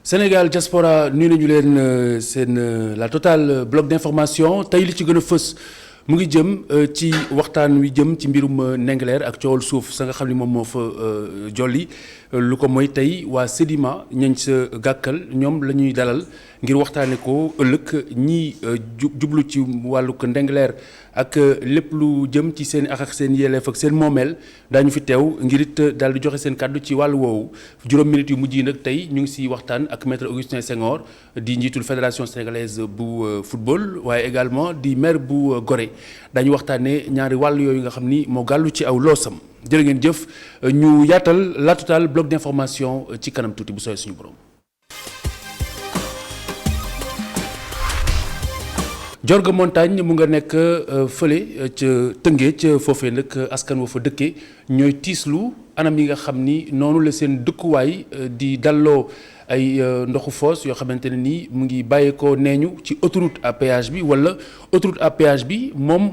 Sénégal diaspora nuyu nañu leen seen la totale bloc d'information tey li ci gën a fës mu ngi jëm ci waxtaan wi jëm ci mbirum Ndingler ak coowal suuf sa nga xam ni moom moo fa jolli lu ko mooy tey waa Sedima ñañ sa gàkkal ñoom la ñuy dalal ngir waxtaane ko ëllëg ñii jublu ci wàllug Ndingler ak lépp lu jëm ci seen ak seen yelleef ak seen moomeel daañu fi teew ngir it daal di joxe seen kàddu ci wàllu woowu juróom minutes yu mujj yi nag tey ñu ngi siy waxtaan ak maître Augustin Senghor di njiitul fédération sénégalaise bu football waaye également di maire bu Gorée dañu waxtaanee ñaari wàll yooyu nga xam ni moo gàllu ci aw loosam jërë ngeen jëf ñu yaatal la totale bloc d'information ci kanam tuuti bu sooy suñu borom. Jorga Montagne mu nga nekk fële ca Tëngéej ca foofee nag askan wa fa dëkkee ñooy tiislu anam yi nga xam ni noonu la seen dëkkuwaay di dalloo ay ndoxu foos yoo xamante ne nii mu ngi bàyyeekoo neeñu ci autoroute à péage bi wala autoroute à péage bi moom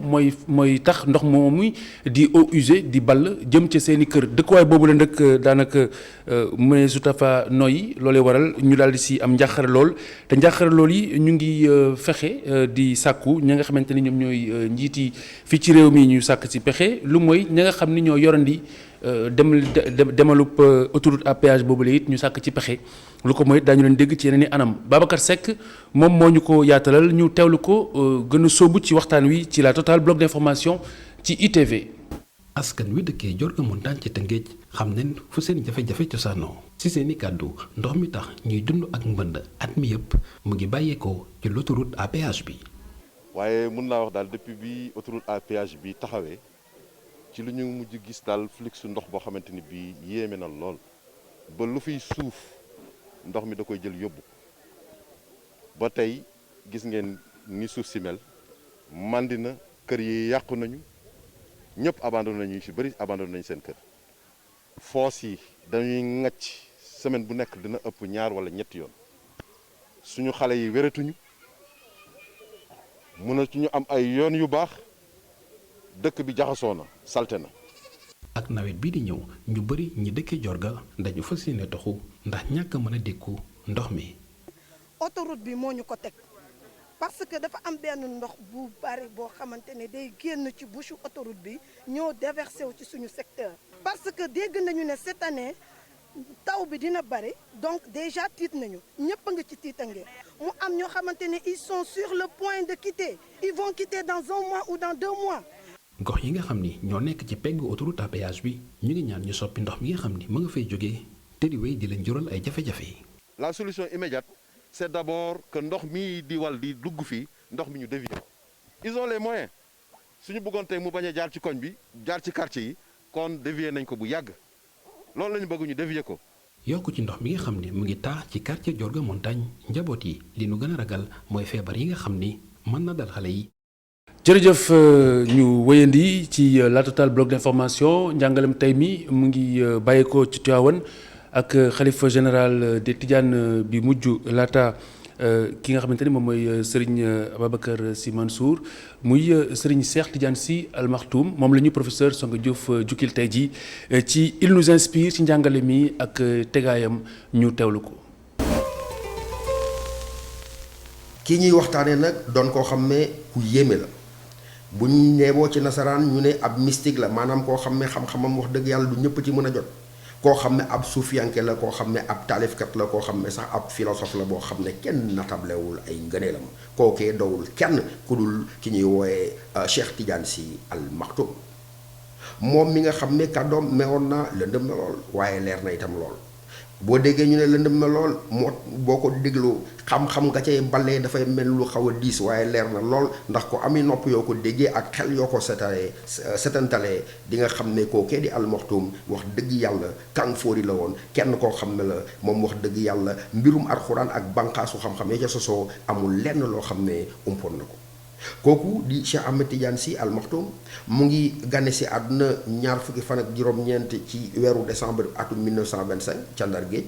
mooy tax ndox moomu di eau usée di ball jëm ca seen i kër dëkkuwaay boobu la nag daanaka mu ne su tafa noyyi loolee waral ñu daal di si am njàqare lool te njàqare lool yi ñu ngi fexe di sàkku ña nga xamante ni ñoom ñooy njiiti fii ci réew mi ñu sàkk si pexe lu mooy ña nga xam ni ñoo yorandi demalub autoroute à péage boobu la it ñu sàkk ci pexe lu ko mooy daañu leen dégg ci yeneen i anam Babacar Seck moom moo ñu ko yaatalal ñu teewlu ko gën a sóobu ci waxtaan wi ci la totale bloc d'information ci ITV. askan wi dëkkee Jorga Montagne ci Tëngéej xam nañ fu seen jafe-jafe cosaanoo ci seen i kàddu ndox mi tax ñuy dund ak mbënd at mi yëpp mu ngi bàyyeekoo ci l'autoroute à péage bi. waaye mun naa wax daal depuis bi autoroute à péage bi taxawee ci lu ñu mujj gis daal flux ndox boo xamante ni bii yéeme na lool ba lu fiy suuf ndox mi da koy jël yóbbu ba tey gis ngeen ni suuf si mel màndi na kër yi yàqu nañu ñëpp abandonné nañu fi bëri abandonné nañu seen kër foos yi dañuy ŋacc semaine bu nekk dina ëpp ñaar wala ñetti yoon suñu xale yi wératuñu mënatuñu am ay yoon yu baax dëkk bi jaxasoo na salte na. ak nawet bii di ñëw ñu bëri ñi dëkkee Jorga dañu fas yéene toxu ndax ñàkk mën a dékku ndox mi. autoroute bi moo ñu ko teg parce que dafa am benn ndox bu bari boo xamante ne day génn ci bouche autoroute bi ñoo déversé wu ci suñu secteur. parce que dégg nañu ne cette année taw bi dina bari donc déjà tiit nañu ñëpp a nga ci tiitange mu am ñoo xamante ne ils sont sur le point de quitter ils vont quitter dans 1 mois ou dans 2 mois. gox yi nga xam ni ñoo nekk ci peggu autoroute à péage bi ñu ngi ñaan ñu soppi ndox mi nga xam ni mu nga fay jógee te di wéy di leen jural ay jafe-jafe. la solution immédiate c'est d'abord que ndox mi di wal di dugg fii ndox mi ñu dévier ko. ils ont les moyens suñu bëggoon tey mu bañ a jaar ci koñ bi jaar ci quartier yi kon dévier nañ ko bu yàgg loolu la ñu bëgg ñu dévier ko. yokku ci ndox mi nga xam ni mu ngi taa ci quartier Jorga Montagne njaboot yi li nu gën a ragal mooy feebar yi nga xam ni mën na dal xale yi. jërëjëf ñu wéyandi ci la totale bloc d'information njàngalem tey mi mu ngi bàyyeekoo ci Tivaouane ak xalifa général des Tidianes bi mujj laata ki nga xamante ni moom mooy Serigne Ababacar Sy Mansour muy Serigne Cheikh Tidiane Sy Al Maktoum moom la ñu professeur Songa Diouf jukkil tey ji ci il nous inspire ci njàngale mi ak tegaayam ñu teewlu ko. kii ñuy waxtaanee nag doon koo xam ne ku yéeme la. bu ñu neeboo ci nasaraan ñu ne ab mystique la maanaam koo xam ne xam-xamam wax dëgg yàlla du ñëpp ci mën a jot koo xam ne ab suufiyanke la koo xam ne ab taalifkat la koo xam ne sax ab philosophe la boo xam ne kenn natablewul ay ngëneelam kookee dowul kenn ku dul ki ñuy wooyee Cheikh Tidiane Sy Al Maktoum moom mi nga xam ne kàddoom mewoon na lëndëm na lool waaye leer na itam lool boo déggee ñu ne lëndëm na lool moo boo ko déglu xam-xam nga cay balee dafay mel lu xaw a diis waaye leer na lool ndax ko ami nopp yoo ko déggee ak xel yoo ko setantalee di nga xam ne kookee di Al Maktoum wax dëgg yàlla kàng fóori la woon kenn koo xam ne la moom wax dëgg yàlla mbirum alxuraan ak bànqaasu xam-xam ya ca sosoo amul lenn loo xam ne umpoon na ko kooku di Cheikh Ahmed Tidiane Sy Al Maktoum mu ngi gane si àdduna ñaar fukki fan ak juróom-ñeent ci weeru décembre atum 1925 ca Ndar Géej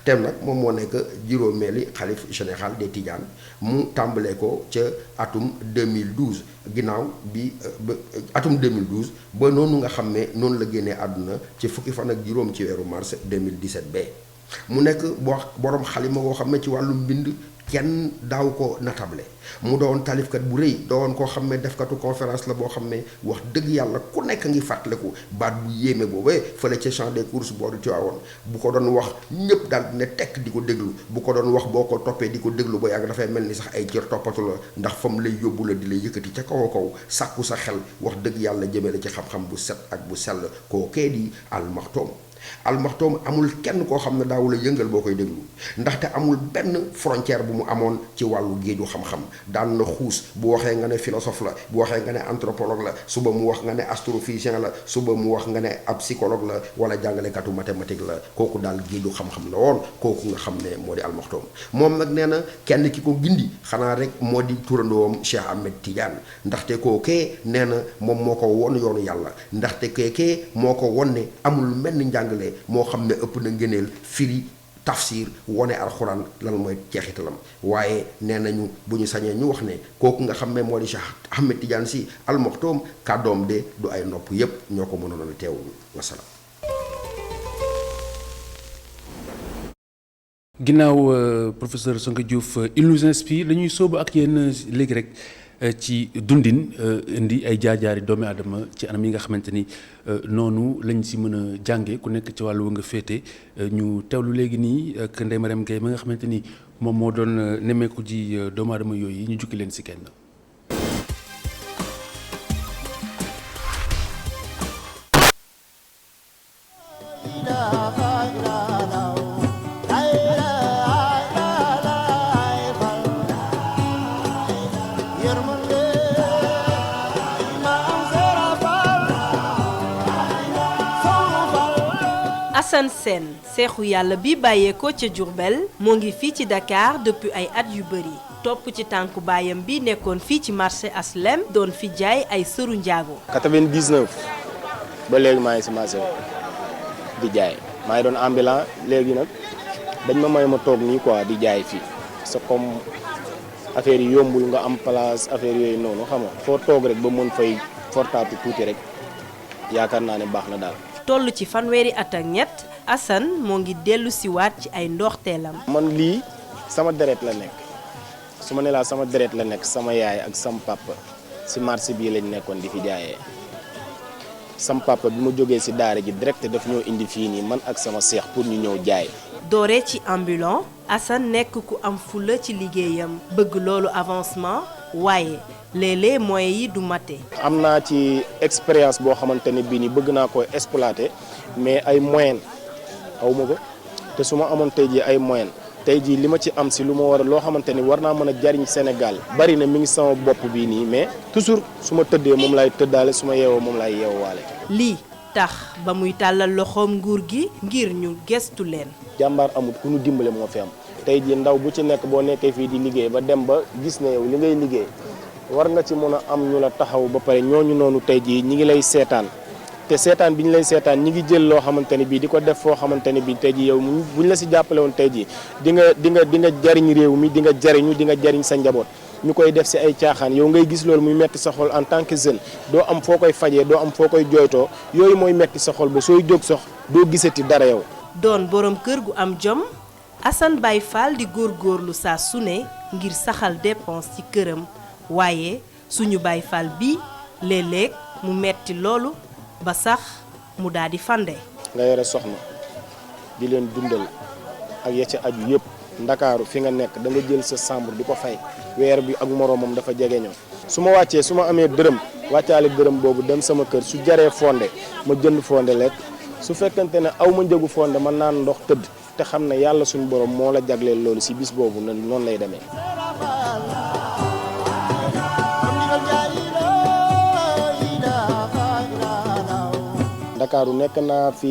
te nag moom moo nekk juróomeeli xalif général des Tidianes mu tàmbalee ko ca atum 2012 ginnaaw bi ba atum 2012 ba noonu nga xam ne noonu la génnee àdduna ci fukki fan ak juróom ci weeru mars 2017 ba mu nekk borom xalima boo xam ne ci wàllu mbind kenn daaw ko natable mu doon taalifkat bu rëy doon koo xam ne defkatu conférence la boo xam ne wax dëgg yàlla ku nekk ngi fàttaliku baat bu yéeme boobee fële ca champ des courses booru Tiwaawoon bu ko doon wax ñëpp daal ne tekk di ko déglu bu ko doon wax boo ko toppee di ko déglu ba yàgg dafay mel ni sax ay cër toppatu la ndax fam lay yóbbu la di la yëkkati ca kaw a kaw sàkku sa xel wax dëgg yàlla jëmee la ci xam-xam bu set ak bu sell kookee di almaxtoom almaxtoom amul kenn koo xam ne daawu la yëngal boo koy déglu ndaxte amul benn frontière bu mu amoon ci wàllu géeju xam-xam daan na xuus bu waxee nga ne philosophe la bu waxee nga ne anthropologue la suba mu wax nga ne astrophysicien la suba mu wax nga ne ab psychologue la wala jàngalekatu mathématique la kooku daal géeju xam-xam la woon kooku nga xam ne moo di almaxtoom moom nag nee na kenn ki ko gindi xanaa rek moo di turandoom Cheikh Ahmed Tidiane ndaxte kookee nee na moom moo ko won yoonu yàlla ndaxte keekee moo ko won ne amul menn njàngale moo xam ne ëpp na ngëneel firi tafsir wone alxuraan lan mooy jeexitalam waaye nee nañu bu ñu sañee ñu wax ne kooku nga xam ne moo di Cheikh Ahmed Tidiane Sy Al Maktoum kàddoom de du ay nopp yépp ñoo ko mënoon a teewul wasalaam. ginnaaw professeur Sonko Diouf il nous inspire dañuy sóobu ak yéen léegi rek ci dundin indi ay jaar-jaari doomi aadama ci anam yi nga xamante ni noonu lañ si mën a jànge ku nekk ci wàllu wa nga féete ñu teewlu léegi nii ak Ndeye Mariam Gueye ma nga xamante ni moom moo doon nemmeeku ji doomu aadama yooyu ñu jukki leen si kenn. Assane Sène seexu yàlla bi bàyyeekoo ca Diourbel moo ngi fii ci Dakar depuis ay at yu bëri topp ci tànku baayam bi nekkoon fii ci marché Aslem doon fi jaay ay sëru njaago 99 ba léegi maa ngi si marché di jaay maa ngi doon ambulant léegi nag dañ ma may ma toog nii quoi di jaay fii c'est comme affaire yi yombul nga am place affaire yooyu noonu xam nga foo toog rek ba mën fay fortaatu tuuti rek yaakaar naa ne baax na daal. toll ci fanweeri at ak ñett Assane moo ngi dellu siwaat ci ay ndoorteelam. man lii sama deret la nekk su ma ne laa sama deret la nekk sama yaay ak sama papa si marché bii lañ nekkoon di fi jaayee sama papa bi ma jógee si daara ji direct daf ñoo indi fii nii man ak sama seex pour ñu ñëw jaay. dooree ci ambulant Assane nekk ku am fulla ci liggéeyam bëgg loolu avancement waaye léeg-léeg moyens yi du mate. am naa ci expérience boo xamante ne bii nii bëgg naa ko exploiter mais ay moyens aw ma ko te su ma amoon tey jii ay moyens tey jii li ma ci am si lu ma war a loo xamante ni war naa mën a jariñ Sénégal bari na mi ngi sama bopp bii nii mais toujours su ma tëddee moom laay tëddaale su ma yeewoo moom laay yeewaale. lii tax ba muy tàllal loxoom nguur gi ngir ñu gestu leen. jàmbaar amut ku ñu dimbale moo fi am tey jii ndaw bu ci nekk boo nekkee fii di liggéey ba dem ba gis ne yow li ngay liggéey war nga ci mën a am ñu la taxaw ba pare ñooñu noonu tey jii ñi ngi lay seetaan te seetaan bi ñu lay seetaan ñi ngi jël loo xamante ne bii di ko def foo xamante ne bii tey jii yow buñ la si jàppale woon tey jii di nga jariñ réew mi di nga jariñu di nga jariñ sa njaboot ñu koy def si ay caaxaan yow ngay gis loolu muy metti sa xol en tant que jeune doo am foo koy fajee doo am foo koy jooytoo yooyu mooy metti sa xol ba sooy jóg sax doo gisati dara yow. doon borom kër gu am jom Assane Baye Fall di góorgóorlu saa su ne ngir saxal dépense ci këram waaye suñu Baye Fall bi léeg-léeg mu metti loolu ba sax mu daal di fande. nga yore soxna di leen dundal ak ya ca aju yëpp ndakaaru fi nga nekk da nga jël sa chambre di ko fay weer bi ak moroomam dafa jege ñoo su ma wàccee su ma amee dërëm wàccaale dërëm boobu dem sama kër su jaree fonde ma jënd fonde lekk su fekkante ne aw ma njëgu fonde ma naan ndox tëdd te xam ne yàlla suñu borom moo la jagleel loolu si bis boobu noonu lay demee. Ndakaaru nekk naa fi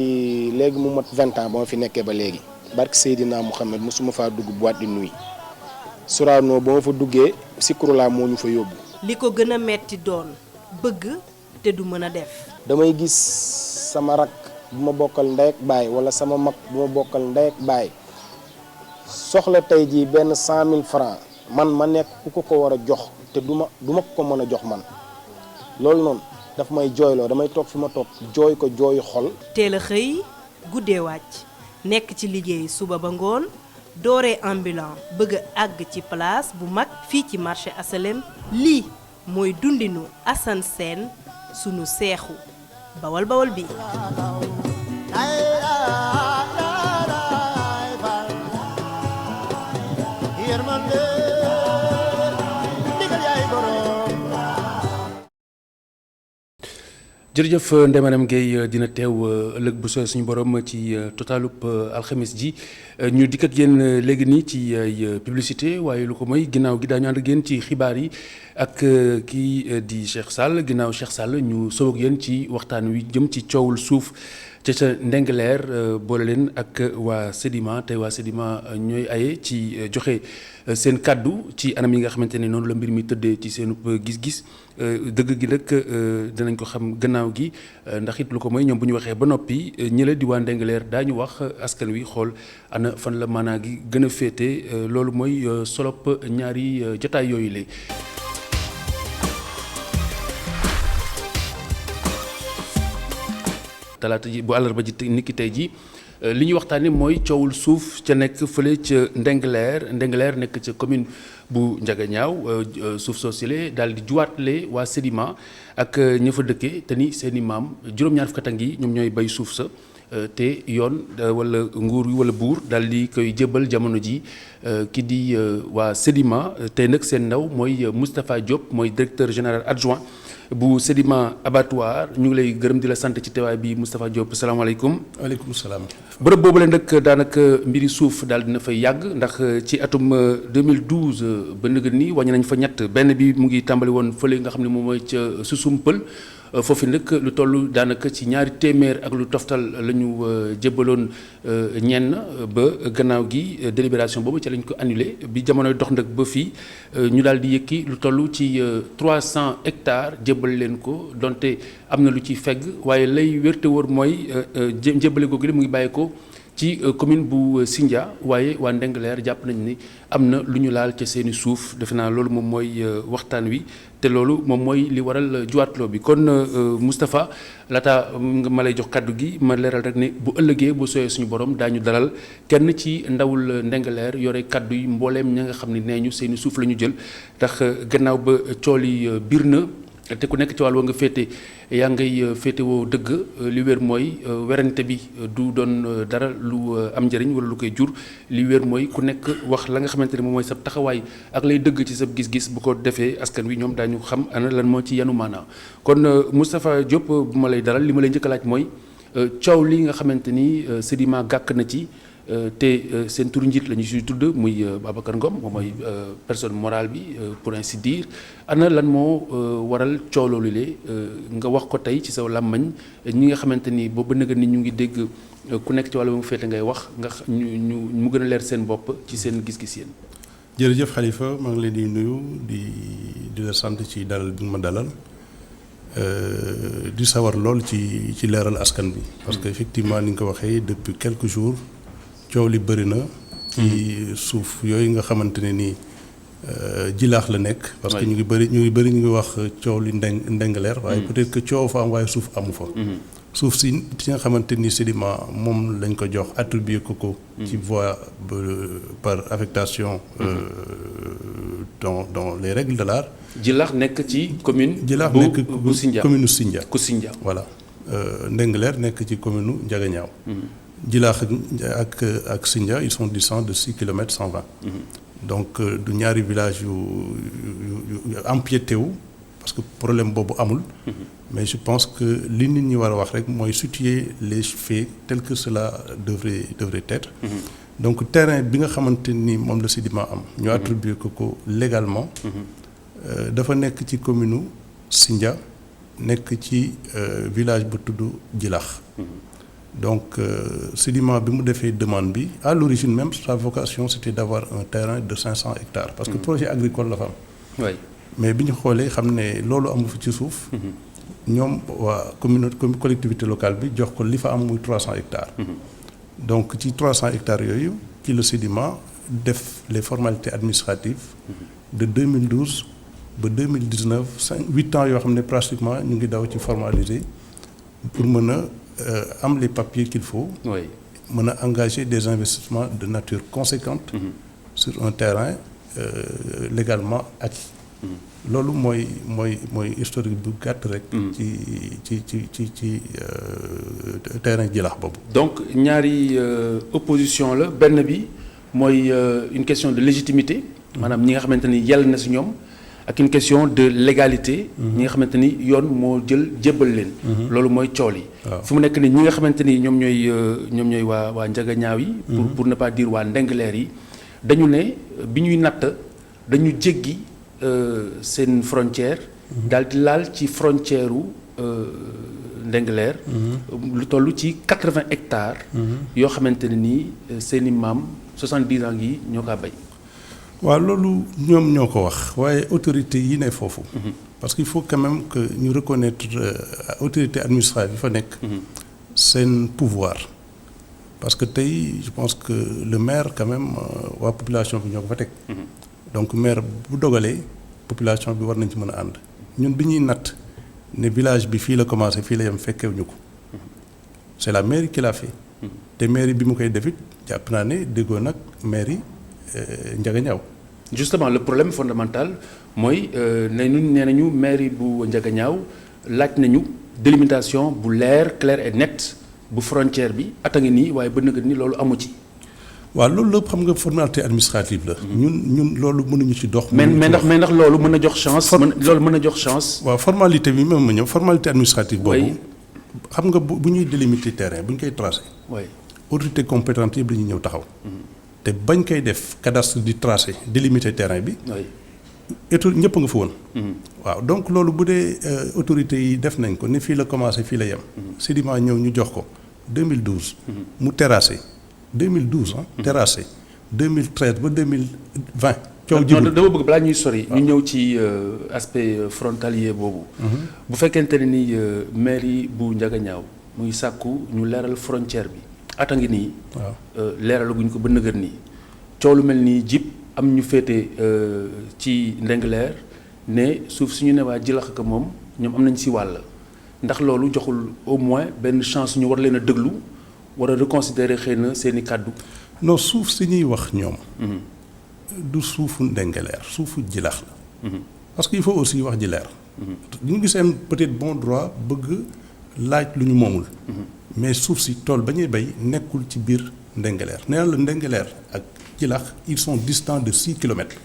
léegi mu mat 20 ans ba ma fi nekkee ba léegi barke Seydina Mouhamed mosuma faa dugg boîte de nuit Sorano ba ma fa duggee Sikurula moo ñu fa yóbbu. li ko gën a metti doon bëgg te du mën a def. damay gis sama rak bu ma bokkal ndey ak baay wala sama mag bu ma bokkal ndey ak baay soxla tey jii benn 100 000 francs man ma nekk ku ko war a jox te du ma ko mën a jox man loolu noonu. daf may jooyloo damay toog fi ma toog jooy ko jooyu xol. teel a xëy guddee wàcc nekk ci liggéey suba ba ngoon dooree ambulant bëgg a àgg ci place bu mag fii ci marché asalem lii mooy dundinu Assane Sène sunu seexu bawal bawal bi. jërëjëf Ndeye Gueye dina teew ëllëg bu sooy suñu borom ci totalub alxames ji ñu dikk ak yéen léegi nii ci ay publicité waaye lu ko mooy ginnaaw gi daañu ànd ak yéen ci xibaar yi ak kii di Cheikh Sall ginnaaw Cheikh Sall ñu sow ak yéen ci waxtaan wi jëm ci coowul suuf ca Ndingler boole leen ak waa Sedima tey waa Sedima ñooy aye ci joxe seen kàddu ci anam yi nga xamante ne noonu la mbir mi tëddee ci seenub gis-gis dëgg gi nag dinañ ko xam gannaaw gi ndax it lu ko mooy ñoom bu ñu waxee ba noppi ñële di waa Ndingler daañu wax askan wi xool ana fan la maanaa gi gën a féete loolu mooy solop ñaari jotaay yooyu la. talaata ji bu àllarba ji niki tey ji li ñuy waxtaanee mooy coowul suuf ca nekk fële ca Ndingler nekk ca commune bu Ndiaganiao suuf soosile daal di juwaatle waa Sedima ak ña fa dëkkee te ni seen i maam juróom-ñaar fukki at yi ñoom ñooy bay suuf sa te yoon wala nguur wi wala buur daal di koy jébbal jamono ji ki di waa Sedima tey nag seen ndaw mooy Moustapha Diop mooy directeur général adjoint bu Sedima abattoir ñu ngi lay gërëm di la sant ci teewaay bi Moustapha Diop salaamaaleykum. waaleykum salaam. bërëb boobu la nag daanaka mbiri suuf daal dina fay yàgg ndax ci atum 2012 ba nëgën ni wàññi nañ fa ñett benn bi mu ngi tàmbali woon fële nga xam ne moom mooy ca Susumpël foofu nag lu toll daanaka ci ñaari téeméer ak lu toftal la ñu jébbaloon ñenn ba gannaaw gi délibération boobu ci lañ ko annulé bi jamonoy dox nag ba fii ñu daal di yëkki lu toll ci 300 hectares jébbal leen ko donte am na lu ciy fegg waaye lay wérte wóor mooy jébbale googu mu ngi bàyyi ko ci commune bu Sindia waaye waa Ndingler jàpp nañ ni am na lu ñu laal ca seeni suuf defe naa loolu moom mooy waxtaan wi te loolu moom mooy li waral juwaatloo bi kon Moustapha laata ma lay jox kàddu gi ma leeral rek ne bu ëllëgee bu sooyee suñu borom daañu dalal kenn ci ndawul Ndingler yore kàddu yi mbooleem ña nga xam ne nee ñu seeni suuf la ñu jël ndax gannaaw ba cool yi biir na te ku nekk ci wàll wa nga féete yaa ngay féetewoo dëgg li wér mooy werante bi du doon dara lu am njëriñ wala lu koy jur li wér mooy ku nekk wax la nga xamante ne moom mooy sa taxawaay ak lay dëgg ci sa gis-gis bu ko defee askan wi ñoom daañu xam ana lan moo ci yanu maanaa kon Moustapha Diop bu ma lay dalal li ma lay njëkk a laaj mooy coow li nga xamante ni Sedima gàkk na ci te seen turu njiit la ñu siy tudd muy Babacar Ngom moom mooy personne morale bi pour ainsi dire ana lan moo waral coow loolu le nga wax ko tey ci sa làmmañ ñi nga xamante ni boobu nëgë ni ñu ngi dégg ku nekk ci wàllu mu féete ngay wax nga ñu mu gën a leer seen bopp ci seen gis-gis yéen. jërëjëf Khalifa maa ngi leen di nuyu di la sant ci dalal bi nga ma dalal di sawar lool ci leeral askan bi. parce que effectivement ni nga ko waxee depuis quelques jours. coow li bëri na ci suuf yooyu nga xamante ne nii jilaax la nekk parce que ñu ngi wax coow li Ndingler waaye peut-être que coow fa am waaye suuf amu fa suuf si nga xamante ni Sedima moom lañ ko jox attribué ko ci voie par affectation dans les règles de l'art. jilaax nekk ci commune bu Sindia commune Sindia ku Sindia voilà Ndingler nekk ci commune Ndiaganiao. Jilaax ak Sindia ils sont distants de 6 kilomètres 120. Donc du ñaari village yu empiété wu parce que problème boobu amul. mais je pense que li nit ñi war a wax rek mooy situer les faits tels que cela devrait être. donc terrain bi nga xamante ni moom la Sedima am. ñu attribué ko légalement. dafa nekk ci commune Sindia nekk ci village bu tudd Jilaax. donc Sedima bi mu defee demande bi à l'origine même sa vocation c'était d'avoir un terrain de 500 hectares parce que projet agricole la fa am. oui mais bi ñu xoolee xam ne loolu amu fi ci suuf. ñoom waa collectivité locale bi jox ko li fa am muy 300 hectares. donc ci 300 hectares yooyu ci la Sedima def les formalités administratives. de 2012 ba 2019 8 ans yoo xam ne pratiquement ñu ngi daw ci formaliser pour mën a am les papiers qu'il faut. oui mën a engager des investissements de nature conséquente sur un terrain légalement acquis. loolu mooy historique bu gàtt rek. ci terrain Djilakh boobu. donc ñaari opposition la benn bi mooy une question de légitimité. maanaam ñi nga xamante ni yell na si ñoom. ak une question de légalité. ñi nga xamante ni yoon moo jébbal leen. loolu mooy cool yi. fu mu nekk ni ñi nga xamante ni ñoom ñooy waa Njagañaaw yi. pour ne pas dire waa Ndingler yi dañu ne bi ñuy natt dañu jéggi seen frontière. daal di laal ci frontière u Ndingler. lu toll ci 80 hectares. yoo xamante ne nii seeni maam 70 ans yi ñoo kaa bay. waaw loolu ñoom ñoo ko wax waaye autorité yi ne foofu. parce qu'il faut quand même que ñu reconnaître autorité administrative bi fa nekk. seen pouvoir. parce que tey je pense que le maire quand même waa population bi ñoo ko fa teg. donc maire bu dogalee population bi war nañ ci mën a ànd. ñun bi ñuy natt ne village bi fii la commencé fii la yem fekkewuñu ko. c'est la mairie qui l'a fait. te mairie bi mu koy def it jàpp naa ne déggoo nag mairie. Njagañaaw. justement le problème fondamental mooy nee nañu mairie bu Njagañaaw laaj nañu délimitation bu leer clair et net bu frontière bi ata ngi nii waaye ba nëgët ni loolu amu ci. waaw loolu lépp xam nga formalité administrative la. ñun loolu mënuñu ci dox. mais ndax loolu mën a jox chance. loolu mën a jox chance. waaw formalité bi même ma ñëw formalité administrative boobu. xam nga bu ñuy délimiter terrain bu ñu koy tracé. autorité compétente yëpp dañuy ñëw taxaw. te bañ koy def cadastre di tracé délimiter terrain bi. ñëpp nga fa woon. waaw donc loolu bu dee autorités yi def nañ ko ne fii la commencé fii la yem. sédiment ñëw ñu jox ko 2012. mu terrassé 2012 terrassé 2013 ba 2020. coow jibul dama bëgg balaa ñuy sori. ñu ñëw ci aspect frontalier boobu. bu fekkente ne ni mairie bu Njagañaaw muy sàkku ñu leeral frontière bi. ata ngi nii. waaw leeralaguñ ko ba nëgër nii coow lu mel nii jib am ñu féete ci Ndingler ne suuf si ñu ne waa Djilakh ko moom ñoom am nañ si wàll ndax loolu joxul au moins benn chance ñu war leen a déglu war a reconsidérer xëy na seeni kàddu. non suuf si ñuy wax ñoom. du suufu Ndingler suufu Djilakh la. parce que il faut aussi wax ji leer. ñu ngi seen peut-être bon droit bëgg laaj lu ñu moomul. mais suuf si tool ba ñuy bay nekkul ci biir Ndingler nee na la Ndingler ak Djilakh ils sont distants de 6 kilomètres.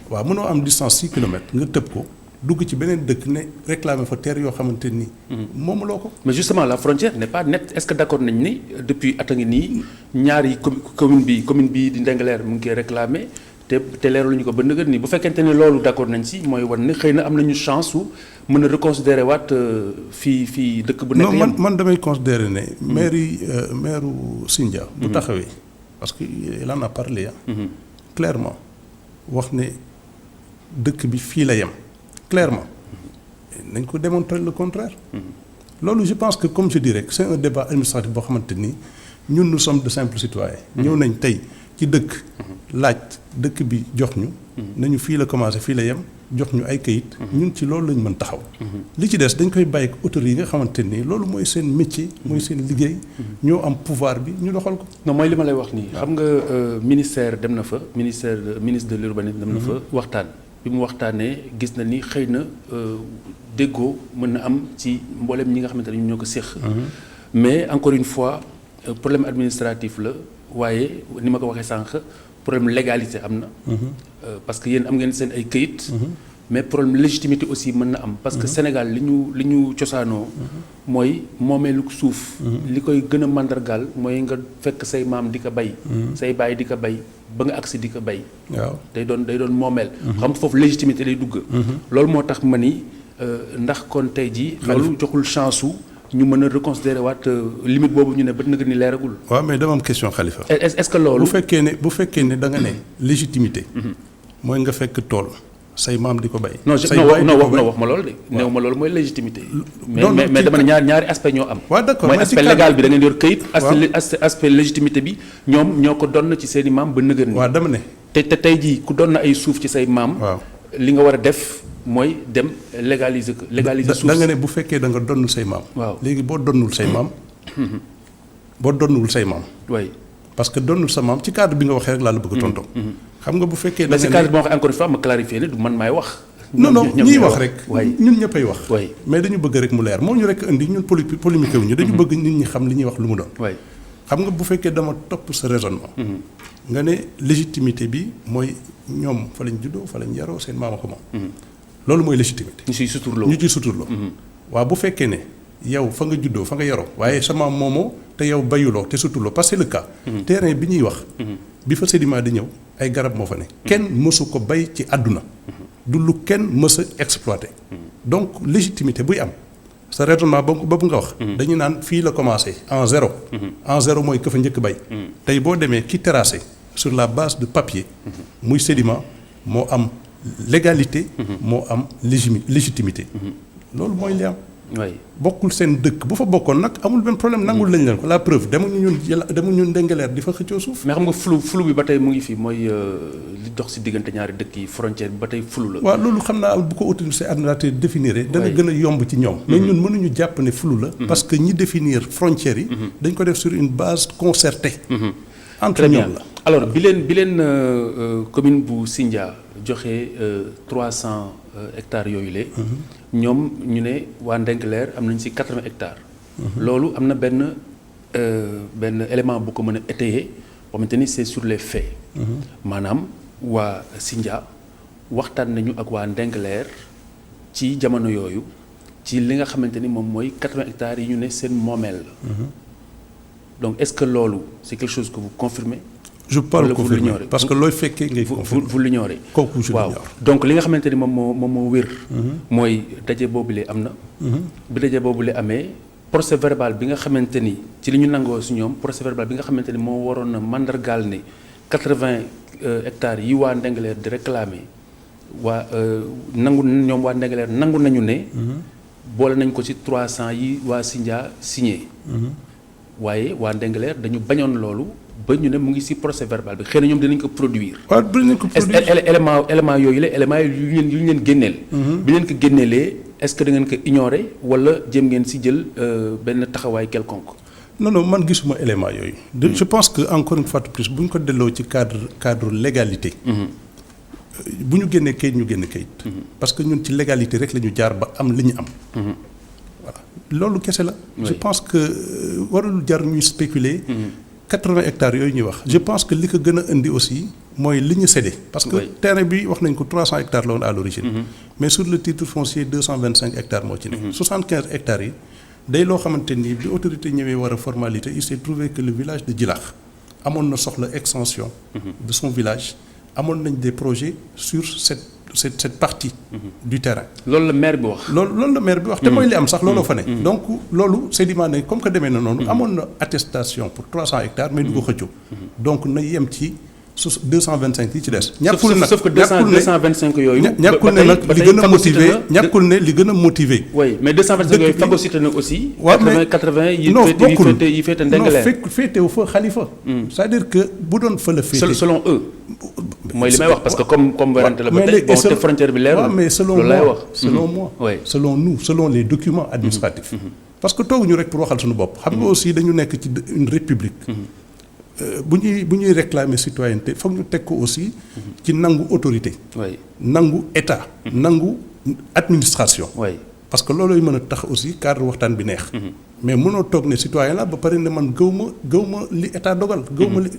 waaw mënoo am distance 6 kilomètres nga tëb ko dugg ci beneen dëkk ne réclamer fa terre yoo xamante ni. moomuloo ko. mais justement la frontière n'est pas nette est-ce que d'accord nañ ni depuis at a ngi nii ñaari commune bi di Ndingler mu ngi koy réclamer te leeraluñu ko ba nëgër nii bu fekkente ne loolu d'accord nañ si mooy wan ne xëy na am nañu chance su mën a reconsidérer waat fii dëkk bu nekk. non man damay considérer ne. maire Sindia. bu taxawee parce que il en a parlé clairement wax ne dëkk bi fii la yem clairement nañ ko démontrer le contraire. loolu je pense que comme je dis rek c'est un débat administratif boo xamante ni ñun nous sommes de simples citoyens. ñëw nañ tey ci dëkk. laaj dëkk bi jox ñu. nañu fii la commencé fii la yem jox ñu ay kayit. ñun ci loolu lañ mën taxaw. li ci des dañ koy bàyyi autorités yi nga xamante ni loolu mooy seen métier. mooy seen liggéey. ñoo am pouvoir bi ñu doxal ko. non mooy li ma lay wax nii. xam nga ministère dem na fa ministre de l'urbanisme dem na fa waxtaan. bi mu waxtaanee gis na ni xëy na déggoo mën na am ci mboolem ñi nga xamante ne ñoo ko séq. mais encore une fois problème administratif la waaye ni ma ko waxee sànq. problème légalité am na. parce que yéen am ngeen seen ay këyit. mais problème légitimité aussi mën na am. parce que Sénégal li ñu cosaanoo. mooy moomeelu suuf. li koy gën a màndargaal mooy nga fekk say maam di ko bay. say baay di ko bay ba nga agsi di ko bay. waaw day doon moomeel. xam nga foofu légitimité lay dugg. loolu moo tax ma ni ndax kon tey jii. loolu joxul chance su. ñu mën a reconsidérer waat limite boobu ñu ne ba nga ni leeragul. waaw mais dama am question Khalifa. est-ce que loolu. bu fekkee ne da nga ne légitimité. mooy nga fekk tool say maam di ko bay. say baay di ko bay non wax ma loolu de. néew ma loolu mooy légitimité. mais dama ne ñaari aspect ñoo am. waaw d'accord mooy aspect légal bi da ngeen yor këyit. aspect légitimité bi ñoom ñoo ko donn ci seen i maam ba nëgër ni. waaw dama ne. te tey jii ku doon na ay suuf ci say maam. waaw li nga war a def. mooy dem légaliser suuf da nga ne bu fekkee da nga donnul say maam. waaw léegi boo donnul say maam. boo donnuwul say maam. oui parce que donnul sa maam ci cadre bi nga waxee rek laa la bëgg a tontoo. xam nga bu fekkee da mais si cadre bi ma wax encore une fois ma clarifier ne du man maay wax. non ñiy wax rek. waay ñun ñëppay wax. waay mais dañu bëgg rek mu leer moo ñu rek indi ñun polémique wuñu dañu bëgg nit ñi xam li ñuy wax lu mu doon. waay xam nga bu fekkee dama topp sa raisonnement. nga ne légitimité bi mooy ñoom fa lañ juddoo fa lañ yaroo seen maama ko moom. loolu mooy légitimité. ñu ciy suturloo ñu ciy suturloo. waaw bu fekkee ne yow fa nga juddoo fa nga yaroo waaye sa maam moomoo te yow bayuloo te suturloo parce que c'est le cas. terrain bi ñuy wax. bi fa sédiment di ñëw ay garab moo fa ne. kenn mësu ko bay ci àdduna. du lu kenn mës a exploité. donc légitimité buy am. sa raisonnement boobu nga wax. dañu naan fii la commencé en zéro. en zéro mooy ka fa njëkk bay. tey boo demee ki terrassé sur la base de papier. muy sédiment moo am légalité. moo am légitimité. loolu mooy li am. oui bokkul seen dëkk bu fa bokkoon nag amul benn problème nangul lañ leen ko la preuve demuñu Ndingler di fa xëccoo suuf. mais xam nga flou bi ba tey mu ngi fi mooy li dox si diggante ñaari dëkk yi frontière bi ba tey flou la. waaw loolu xam naa bu ko autorité administrative définir dana gën a yomb ci ñoom. mais ñun mënuñu jàpp ne flou la. parce que ñi définir frontières yi. dañ ko def sur une base concertée. entre ñoom la. alors bi leen commune bu Sindia joxe 300 hectares yooyu la. ñoom ñu ne waa Ndingler am nañ si 80 hectares. loolu am na benn élément bu ko mën a étayer xamante ni c'est sur les faits. maanaam waa Sindia waxtaan nañu ak waa Ndingler ci jamono yooyu ci li nga xamante ni moom mooy 80 hectares yi ñu ne seen moomeel la. donc est-ce que loolu c'est quelque chose que vous confirmez. je parle confirmer parce que looy fekkee ngay confirmer vous l'ignorez. kooku je l'ignore. donc li nga xamante ni moom moo wér. mooy daje boobule am na. bi daje boobule amee procès verbal bi nga xamante ni ci li ñu nangoo si ñoom procès verbal bi nga xamante ni moo waroon na mandargaal ne 80 hectares yi waa Ndingler di réclamer waa ñoom waa Ndingler nangu nañu ne. boole nañ ko ci 300 yi waa Sindia signé. waaye waa Ndingler dañu bañoon loolu. ba ñu ne mu ngi ci procès verbal bi xëy na ñoom dinañ ko produire. waaw dinañ ko produire élément yooyu la élément yu ñu leen génneel. bi leen ko génneelee est-ce que da ngeen ko ignorer wala jëm ngeen ci jël benn taxawaay quelconque. non man gisuma élément yooyu. je pense que encore une fois de plus bu ñu ko delloo ci cadre légalité. bu ñu génnee kayit ñu génn kayit. parce que ñun ci légalité rek la ñu jaar ba am li ñu am. voilà loolu kese la. je pense que warul jar ñuy spéculer. 80 hectares yooyu ñuy wax. je pense que li ko gën a indi aussi mooy li ñu cédé. parce que terrain bi wax nañ ko 300 hectares la woon à l'origine. mais sur le titre foncier 225 hectares moo ci nekk. 75 hectares yi day loo xamante ni bi autorité ñëwee war a formalité il s'est trouvé que le village de Djilakh amoon na soxla extension. de son village amoon nañ des projets sur cette partie. du terrain. loolu la maire bi wax. loolu la maire bi wax te mooy li am sax looloo fa ne. donc loolu sédiment ne comme que demee na noonu. amoon na attestation pour 300 hectares mais du ko xëccoo. donc na yem ci 225 yi ci des. ñàkkul nag sauf que 225 yooyu. ñàkkul ne nag li gën a motivé ñàkkul ne li gën a motivé. oui mais 225 yooyu phagocyté na aussi. waaw mais 80 yi féete Ndingler. non féetewu fa Khalifa. c'est-à-dire que bu doon fa la féete. selon eux. mooy li may wax parce que comme werante la ba tey bon te frontière bi leerul. waaw mais selon moi oui selon nous selon les documents administratifs. parce que tooguñu rek pour waxal suñu bopp. xam nga aussi dañu nekk ci une république. bu ñuy réclamer citoyenneté foog ñu teg ko aussi. ci nangu autorité. nangu état. nangu administration. parce que loolooy mën a tax aussi cadre waxtaan bi neex. mais mënoo toog ne citoyen la ba pare ne man gëw ma li état dogal. gëw ma li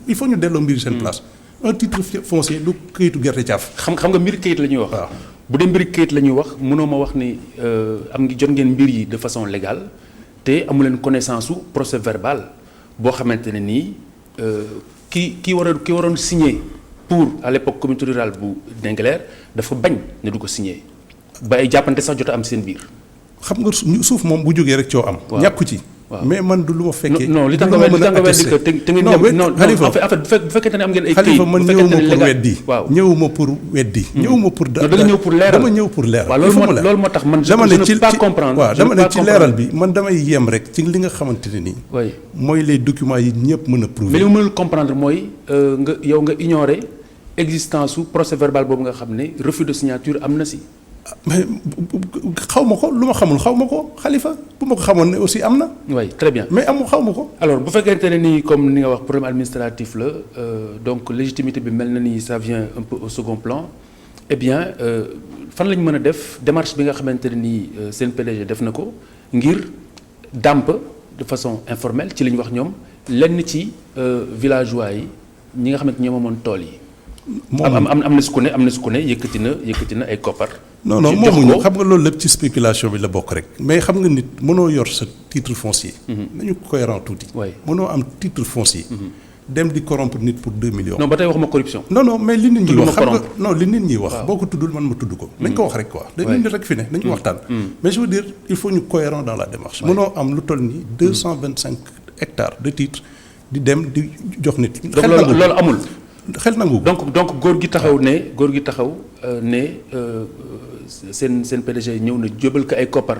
il faut ñu delloo mbir seen place. un titre foncier du këyitu gerte caaf. xam nga mbir këyit la ñuy wax. waaw bu dee mbir këyit la ñuy wax mënoo ma wax ni jot ngeen mbir yi de façon légale te amu leen connaissance su procès verbal boo xamante ne nii ki waroon signé pour à l'époque communauté rurale bu Ndingler dafa bañ ne du ko signé ba ay jàppante sax jot a am seen biir. xam nga suuf moom bu jógee rek coow am. ñàkku ci. mais man du lu ma fekkee. non li tax nga weddi que te ngeen non bu fekkente ne am ngeen ay këyit Khalifa man ñëwuma pour weddi. ñëwuma pour da nga ñëw pour leeral dama ñëw pour leeral. waaw loolu moo tax man je ne peux pas comprendre. waaw dama ne ci leeral bi man damay yem rek ci li nga xamante ne nii. mooy les documents yi ñëpp mën a prouver. mais li ma mënul comprendre mooy nga ignorer existence su procès verbal boobu nga xam ne refus de signature am na si. mais xaw ma ko lu ma xamul xaw ma ko Khalifa bu ma ko xamoon ne aussi am na. oui très bien mais xaw ma ko. alors bu fekkente ne nii comme ni nga wax problème administratif la donc légitimité bi mel na ni ça vient un peu au second plan eh bien fan la ñu mën a def démarche bi nga xamante ne nii seen PDG def na ko ngir dàmp de façon informelle ci li ñu wax ñoom lenn ci villageois yi ñi nga xamante ñoom amoon tool yi. am na su ko ne yëkkati na ay koppar. non moomuñu xam nga loolu lépp ci spéculation bi la bokk rek mais xam nga nit mënoo yor sa titre foncier. nañu cohérent tuuti. mënoo am titre foncier. dem di corrompre nit pour 2 millions. non ba tey waxuma corruption. non mais li nit ñi wax xam nga non li nit ñi wax. boo ko tuddul man ma tudd ko. nañ ko wax rek quoi. dañ nit rek fi ne nañu waxtaan. mais je veux dire il faut ñu cohérent dans la démarche. mënoo am lu toll nii 225 hectares de titre di dem di jox nit. xel nangu loolu amul. xel nangu donc góor gi taxaw ne seen PDG ñëw na jóbal ko ay koppar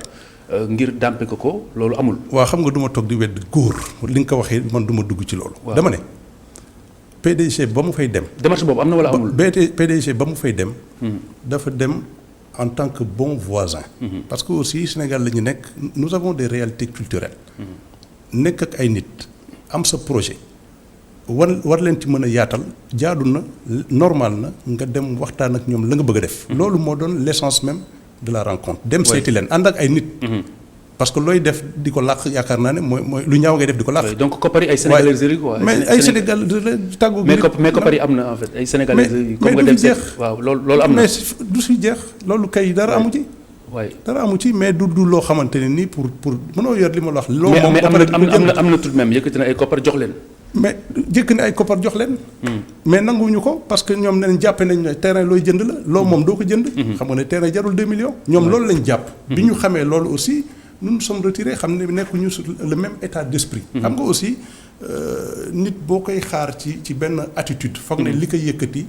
ngir dàmpe ko loolu amul. waaw xam nga du ma toog di wedd góor li nga ko waxee man du ma dugg ci loolu. dama ne PDG ba mu fay dem. démarche boobu am na wala amul. PDG ba mu fay dem. dafa dem en tant que bon voisin. parce que aussi Sénégal la ñu nekk nous avons des réalités culturelles. nekk ak ay nit am sa projet. war leen ci mën a yaatal jaadu na normal na nga dem waxtaan ak ñoom la nga bëgg a def. loolu moo doon l'essence même de la rencontre. dem seeti leen ànd ak ay nit. parce que looy def di ko làq yaakaar naa ne mooy lu ñaaw ngay def di ko làq. donc koppar yi ay sénégalais yi quoi. mais ay sénégalais tàggu. mais koppar yi am na en fait ay sénégalais yi. comme nga dem seet waaw loolu am na. mais du si jeex loolu kay dara amu ci. dara amu ci mais du loo xamante ne nii pour mënoo yor li ma la wax. loo moom mais am na tout de même yëkkati na ay koppar jox leen. mais jëkk ne ay koppar jox leen. mais nanguwuñu ko parce que ñoom nee nañ jàppe nañ ne terrain looy jënd la loo moom doo ko jënd. xam nga ne terrain jarul 2 millions. ñoom loolu lañ jàpp. bi ñu xamee loolu aussi nous nous sommes retirés xam ne nekkuñu sur le même état d'esprit. xam nga aussi nit boo koy xaar ci benn attitude. foog ne li koy yëkkati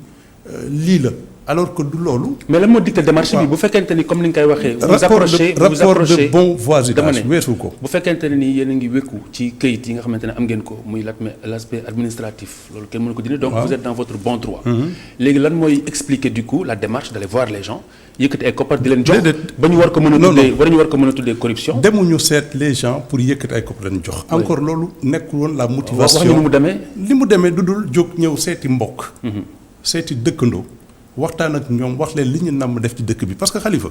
lii la. alors que du loolu. mais lan moo dicté démarche bi bu fekkente ni comme ni nga koy waxee. rapport de bon voisinage weesu ko. bu fekkente ne ni yéen a ngi wékku ci këyit yi nga xamante ne am ngeen ko muy l'aspect administratif loolu kenn mënu ko dindi. donc vous êtes dans votre bon droit. léegi lan mooy expliquer du coup la démarche d'aller voir les gens yëkkati ay koppar di leen jox. ba ñu war ko mën a tuddee corruption. demuñu seet les gens pour yëkkati ay koppar leen jox. encore loolu nekkul woon la motivation. wax ñu mu demee. li mu demee du dul jóg ñëw seeti mbokk. seeti dëkkandoo. waxtaan ak ñoom wax leen li ñu namm def ci dëkk bi parce que Khalifa.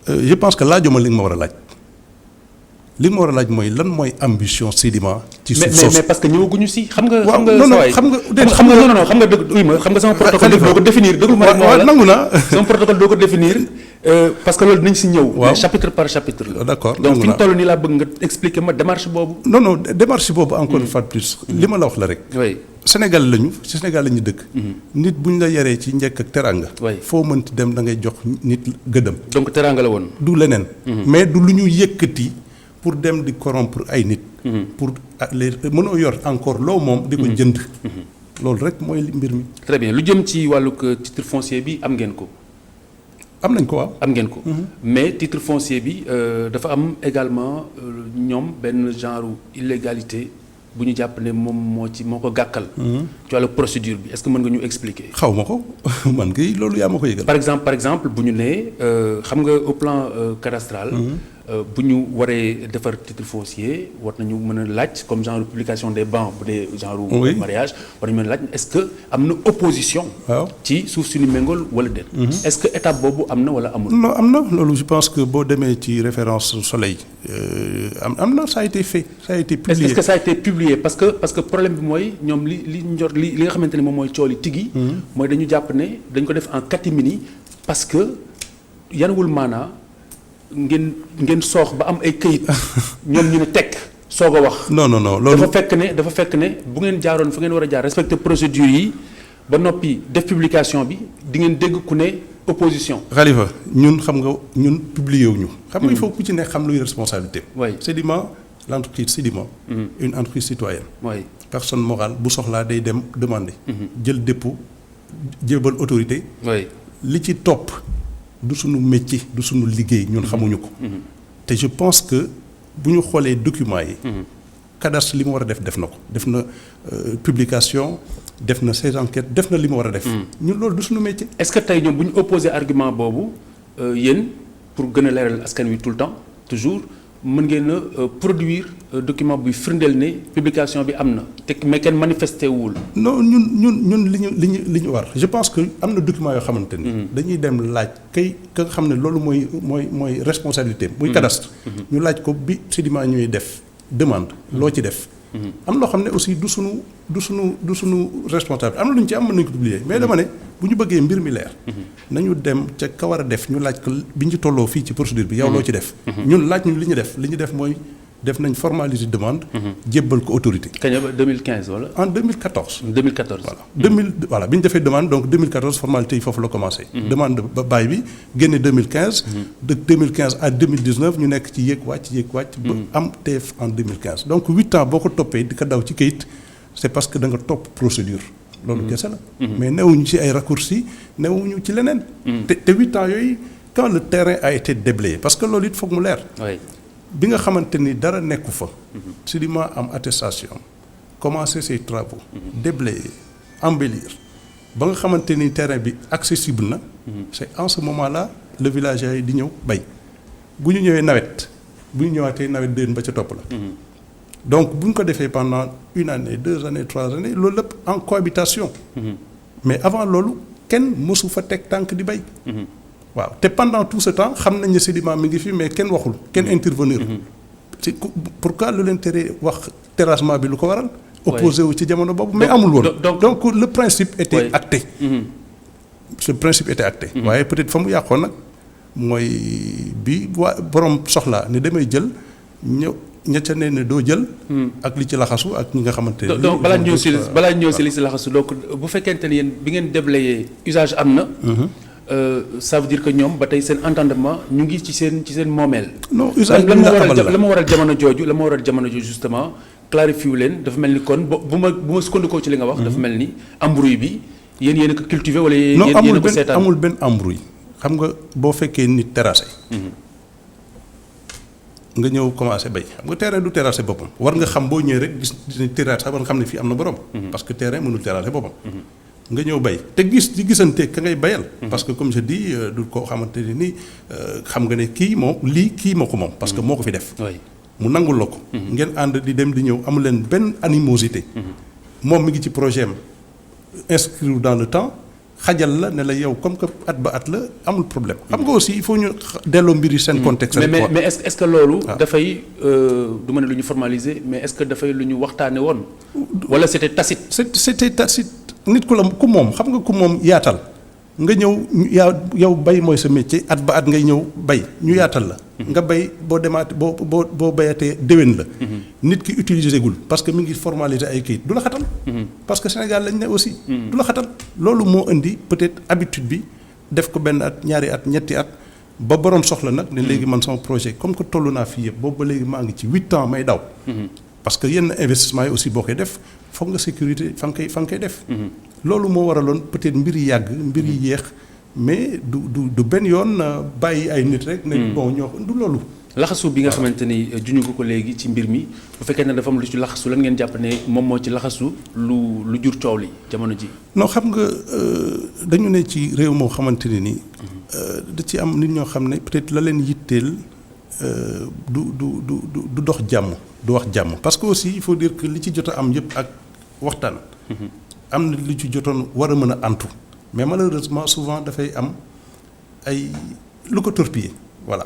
je pense que laajuma li nga ma war a laaj. li nga ma war a laaj mooy lan mooy ambition Sedima. ci suuf soosu mais parce que ñëwaguñu si. xam nga sama protocole doo ko définir déglu ma rek moo la nangu naa sama protocole doo ko définir parce que loolu dinañ si ñëw. mais chapitre par chapitre la. d'accord donc fi ñu toll nii laa bëgg nga expliquer ma démarche boobu. non démarche boobu encore une fois de plus. li ma la wax la rek. oui. Sénégal lañu ci Sénégal lañu dëkk. nit bu ñu la yaree ci njëkk ak teranga. foo mënti dem da ngay jox nit gëddam. donc teranga la woon. du leneen. mais du lu ñu yëkkati pour dem di corrompre ay nit. pour les mënoo yor encore loo moom di ko jënd. loolu rek mooy mbir mi. très bien lu jëm ci wàllu titre foncier bi am ngeen ko. am nañ ko waaw. am ngeen ko. mais titre foncier bi dafa am également ñoom benn genre illégalité. bu ñu jàpp ne moom moo ko gàkkal. ci wàllu procédure bi est-ce que mën nga ñu expliquer. xaw ma ko man kay loolu yaa ma ko yëgal. par exemple bu ñu nee xam nga au plan cadastral. bu ñu waree defar titre foncier war nañu mën a laaj comme genre publication des bans bu dee genre. mariage war nañu mën a laaj est-ce que am na opposition. waaw ci suuf suñu méngool wala déet. est-ce que étape boobu am na wala amul. non am na loolu je pense que boo demee ci référence soleil am na ça a été fait ça a été publié. est-ce que ça a été publié parce que problème bi mooy ñoom li nga xamante ne moom mooy cooli tigi. mooy dañu jàpp ne dañ ko def en catimini parce que yanuwul maanaa ngeen soox ba am ay këyit ñoom ñu ne tekk soog a wax. non loolu dafa fekk ne bu ngeen jaaroon fa ngeen war a jaar respecter procédure yi ba noppi def publication bi di ngeen dégg ku ne opposition. Khalifa ñun xam nga ñun publier wu ñu. xam nga il faut ku ci nekk xam luy responsabilité. Sedima l'entreprise Sedima. une entreprise citoyenne. personne morale bu soxlaa day dem demander. jël dépôt jébal autorité. li ci topp. du suñu métier du suñu liggéey ñun xamuñu ko. te je pense que bu ñu xoolee documents yi. cadastre li mu war a def na ko def na publication def na ses enquêtes def na li mu war a def. ñun loolu du suñu métier. est-ce que tey ñoom bu ñu opposé argument boobu yéen pour gën a leeral askan wi tout le temps toujours mën ngeen a produire document buy firndeel ne publication bi am na te mais kenn manifesté wul. non ñun li ñu war je pense que am na document yoo xamante ni. dañuy dem laaj ka nga xam ne loolu mooy responsabilité muy cadastre. ñu laaj ko bi sédiment ñuy def demande loo ci def. am loo xam ne aussi du sunu responsable am na lu ñu ci am mën nañu ko publier mais dama ne bu ñu bëggee mbir mi leer. nañu dem ca ka war a def ñu laaj ko bi ñu tolloo fii ci procédure bi yow loo ci def. ñun laaj ñu li ñu def mooy def nañ formaliser demande. jébbal ko autorité. kañ ba 2015 wala. en 2014. 2014 voilà bi ñu defee demande donc 2014 formalité yi foofu la commencé. demande ba bail bi génne 2015. de 2015 à 2019 ñu nekk ci yéeg wàcc. ba am TF en 2015 donc 8 ans boo ko toppee di ko daw ci kayit c'est parce que da nga topp procédure. loolu kese la. mais newuñu ci ay raccourcis newuñu ci leneen. te 8 ans yooyu quand le terrain a été déblayé parce que loolu it foog mu leer. bi nga xamante ni dara nekku fa. sédiment am attestation commencer ses travaux. déblayer embellir ba nga xamante ni terrain bi accessible na. c'est en ce moment-là le villageois yi di ñëw bay bu ñu ñëwee nawet bu ñu ñëwaatee nawet déwén ba ca topp la. donc bu ñu ko defee pendant 1 année 2 années 3 années loolu lépp en cohabitation. mais avant loolu kenn mësu fa teg tànk di bay. waaw te pendant tout ce temps xam nañ ne sédiment mi ngi fi mais kenn waxul kenn intervenir. c'est pourquoi lu leen tere wax terrassement bi lu ko waral. opposé wu ci jamono boobu mais amul woon. donc le principe était acté. ce principe était acté. waaye peut-être fa mu yàqoon nag mooy bi waa borom soxlaa ne damay jël ña ca ne doo jël. ak li ci laxasu ak ñi nga xamante ne. donc balaa ñëw si li si laxasu donc bu fekkente ne yéen bi ngeen déblayé usage am na. ça veut dire que ñoom ba tey seen entendement ñu ngi ci seen moomeel. non usage bi la ma waral jamono jooju justement clarifié wu leen dafa mel ni kon bu ma sukkandikoo ci li nga wax. dafa mel ni embrouille bi yéen a ko cultivé wala yéen a ko seetaan. amul benn embrouille xam nga boo fekkee nit terrassé. nga ñëw commencé bay xam nga terrain du terrassé boppam war nga xam boo ñëwee rek gis terrasse war nga xam ne fii am na borom. parce que terrain mënul terrassé boppam. nga ñëw bay te di gisante ka ngay bayal. parce que comme je dis du koo xamante ne ni xam nga ne kii moo ko moom. parce que moo ko fi def. mu nangul la ko. ngeen ànd di dem di ñëw amu leen benn animosité. moom mi ngi ci projet am inscrire dans le temps xajal la ne la yow comme que at ba at la amul problème. xam nga aussi il faut ñu delloo mbir yi seen contexte. mais est-ce que loolu. dafay du ma ne lu ñu formaliser mais est-ce que dafay lu ñu waxtaane woon. wala c'était tacite. c'était tacite. nit ku moom xam nga ku moom yaatal nga ñëw yow bay mooy sa métier at ba at ngay ñëw bay ñu yaatal la. nga bay boo demaat boo bayatee déwén la. nit ki utiliser gul parce que mi ngi formaliser ay kayit du la xatal. parce que Sénégal lañ ne aussi. du la xatal loolu moo indi peut-être habitude bi def ko benn at ñaari at ñetti at ba borom soxla nag ne léegi man sama projet comme que toll naa fii yëpp boobu ba léegi maa ngi ci 8 ans may daw. parce que yenn investissement yi aussi boo koy def foog nga sécurité fa nga koy def. loolu moo waraloon peut-être mbir yi yàgg mbir yi yéex mais du benn yoon bàyyi ay nit rek. ne bon ñoo du loolu. laxasu bi nga xamante ni juñu ko léegi ci mbir mi bu fekkee ne dafa am lu ci laxasu lan ngeen jàpp ne moom moo ci laxasu lu jur coow li jamono ji. non xam nga dañu ne ci réew moo xamante ne ni. da ci am nit ñoo xam ne peut-être la leen yitteel du dox jàmm. du wax jàmm parce que aussi il faut dire que li ci jot a am yëpp ak waxtaan. am na li ci jotoon war a mën a antu mais malheureusement souvent dafay am ay lu ko torpiller voilà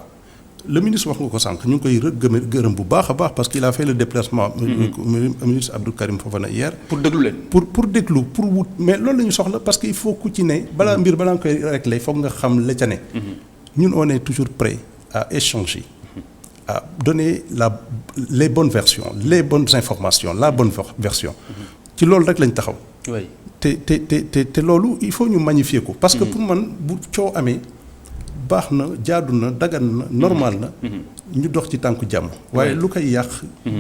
le ministre wax nga ko sànq ñu ngi koy gërëm bu baax a baax parce qu'il a fait le déplacement. ministre Abdou Karim Fofana hier. pour déglu leen. pour déglu pour wut mais loolu la ñu soxla parce que il faut ku ci ne balaa nga koy régler foog nga xam la ca ne. ñun on est toujours prêt à échanger. à donner les bonnes versions les bonnes informations la bonne version. ci loolu rek lañ taxaw. oui te loolu il faut ñu magnifier ko. parce que pour man bu coow amee baax na jaadu na dagan na normal na. ñu dox ci tànku jàmm. waaye lu koy yàq.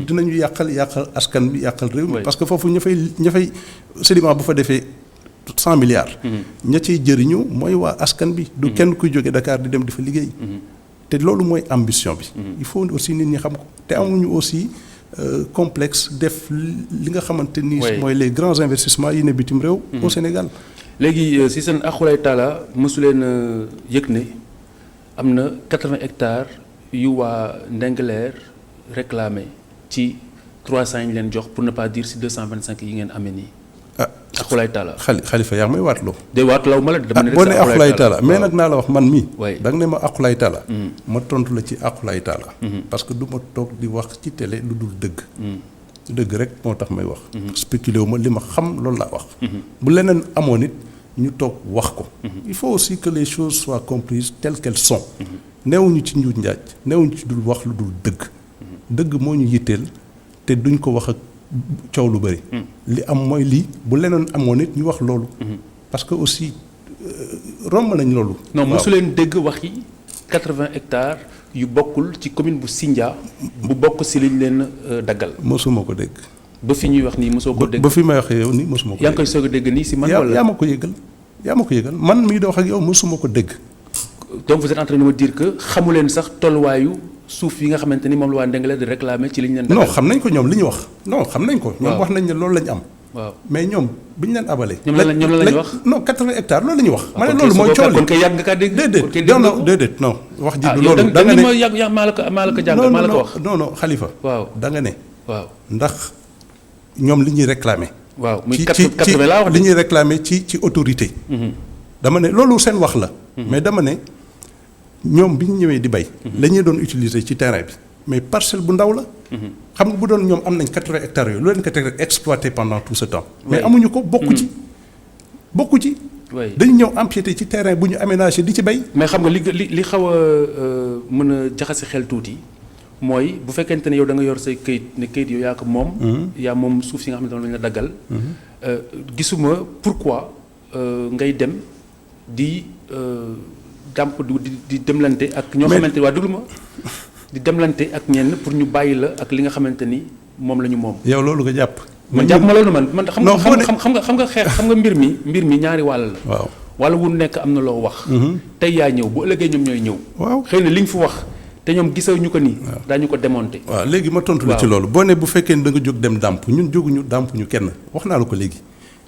dinañu yàqal askan bi yàqal réew mi. parce que foofu ña fay sédiment bu fa defee 100 milliards. ña ciy jëriñu mooy waa askan bi. du kenn kuy jóge Dakar di dem di fa liggéey. te loolu mooy ambition bi. il faut aussi nit ñi xam ko te amuñu aussi. complexe def li nga xamante ni. mooy les grands investissements yi ne bitim réew. au Sénégal. léegi si seen axulaay taala mosu leen yëg ne am na 80 hectares yu waa Ndingler réclamé ci 300 yi ñu leen jox pour ne pas dire si 225 yi ngeen amee nii. Aqulaay Taala Xalifa yaa ngi may waatloo. de waatloo ma la dama ne rek boo ne Aqulaay Taala mais nag naa la wax man mii. waay da nga ne ma Aqulaay Taala. ma tontu la ci Aqulaay Taala. parce que du ma toog di wax ci télé lu dul dëgg. dëgg rek moo tax may wax. spéculé wu ma li ma xam loolu laa wax. bu leneen amoon it ñu toog wax ko. il faut aussi que les choses soient comprises telles qu'elles sont. neewuñu ci njuuj njaaj neewuñu ci dul wax lu dul dëgg. dëgg moo ñu yitteel te duñ ko wax ak coow lu bëri. li am mooy lii bu leneen amoon it ñu wax loolu. parce que aussi romb nañ loolu. non mosu leen dégg wax yi 80 hectares yu bokkul ci commune bu Sindia bu bokk si liñ leen daggal. mosuma ko dégg. ba fi ñuy wax nii mosoo ko dégg. ba fi may waxee yow nii mosuma ko dégg. yaa ngi koy soog a dégg nii si man wala. yaa ma ko yëgal man mii di wax ak yow mosuma ko dégg. donc vous êtes en train de me dire que xamu leen sax tolluwaayu suuf yi nga xamante ni moom la waa Ndingler di réclamer ci liñ leen daggal. non xam nañ ko ñoom li ñu wax. non xam nañ ko. ñoom wax nañ ne loolu lañ am. waaw mais ñoom bi ñu leen abalee. ñoom la ñu wax. non 80 hectares loolu la ñu wax. ma ne loolu mooy coow li kon kay yàgg nga kaa dégg. déedéet non wax ji du loolu. da nga ne maa la ko jàngal maa la ko wax. non Xalifa. waaw da nga ne. waaw ndax ñoom li ñuy réclamer. waaw muy 80 laa wax li ñuy réclamer ci autorité. dama ne loolu seen wax la. mais dama ne ñoom bi ñu ñëwee di bay. la ñuy doon utiliser ci terrain bi. mais parcelle bu ndaw la. xam nga bu doon ñoom am nañ 80 hectares yooyu lu leen ko teg rek exploité pendant tout ce temps. mais amuñu ko bokku ci. dañu ñëw empiété ci terrain bu ñu aménagé di ci bay. mais xam nga li xaw a mën a jaxase xel tuuti mooy bu fekkente ne yow da nga yor say këyit ne këyit yow yaa ko moom. yaa moom suuf si nga xamante ne lañ la daggal. gisuma pourquoi ngay dem di dàmp di demlante ak. ñoo xamante ne waa déglu ma. di demlante ak ñenn pour ñu bàyyi la ak li nga xamante ni moom la ñu moom. yow loolu nga jàpp. man jàpp ma loolu man xam nga xeex xam nga mbir mi ñaari wàll la. waaw wàll wu nekk am na loo wax. tey yaa ñëw bu ëllëgee ñoom ñooy ñëw. waaw xëy na li nga fi wax te ñoom gisawuñu ko nii. daañu ko démonter. waaw léegi ma tontu la ci loolu. boo ne bu fekkee ne da nga jóg dem dàmp ñun jóguñu dàmp ñu kenn wax naa la ko léegi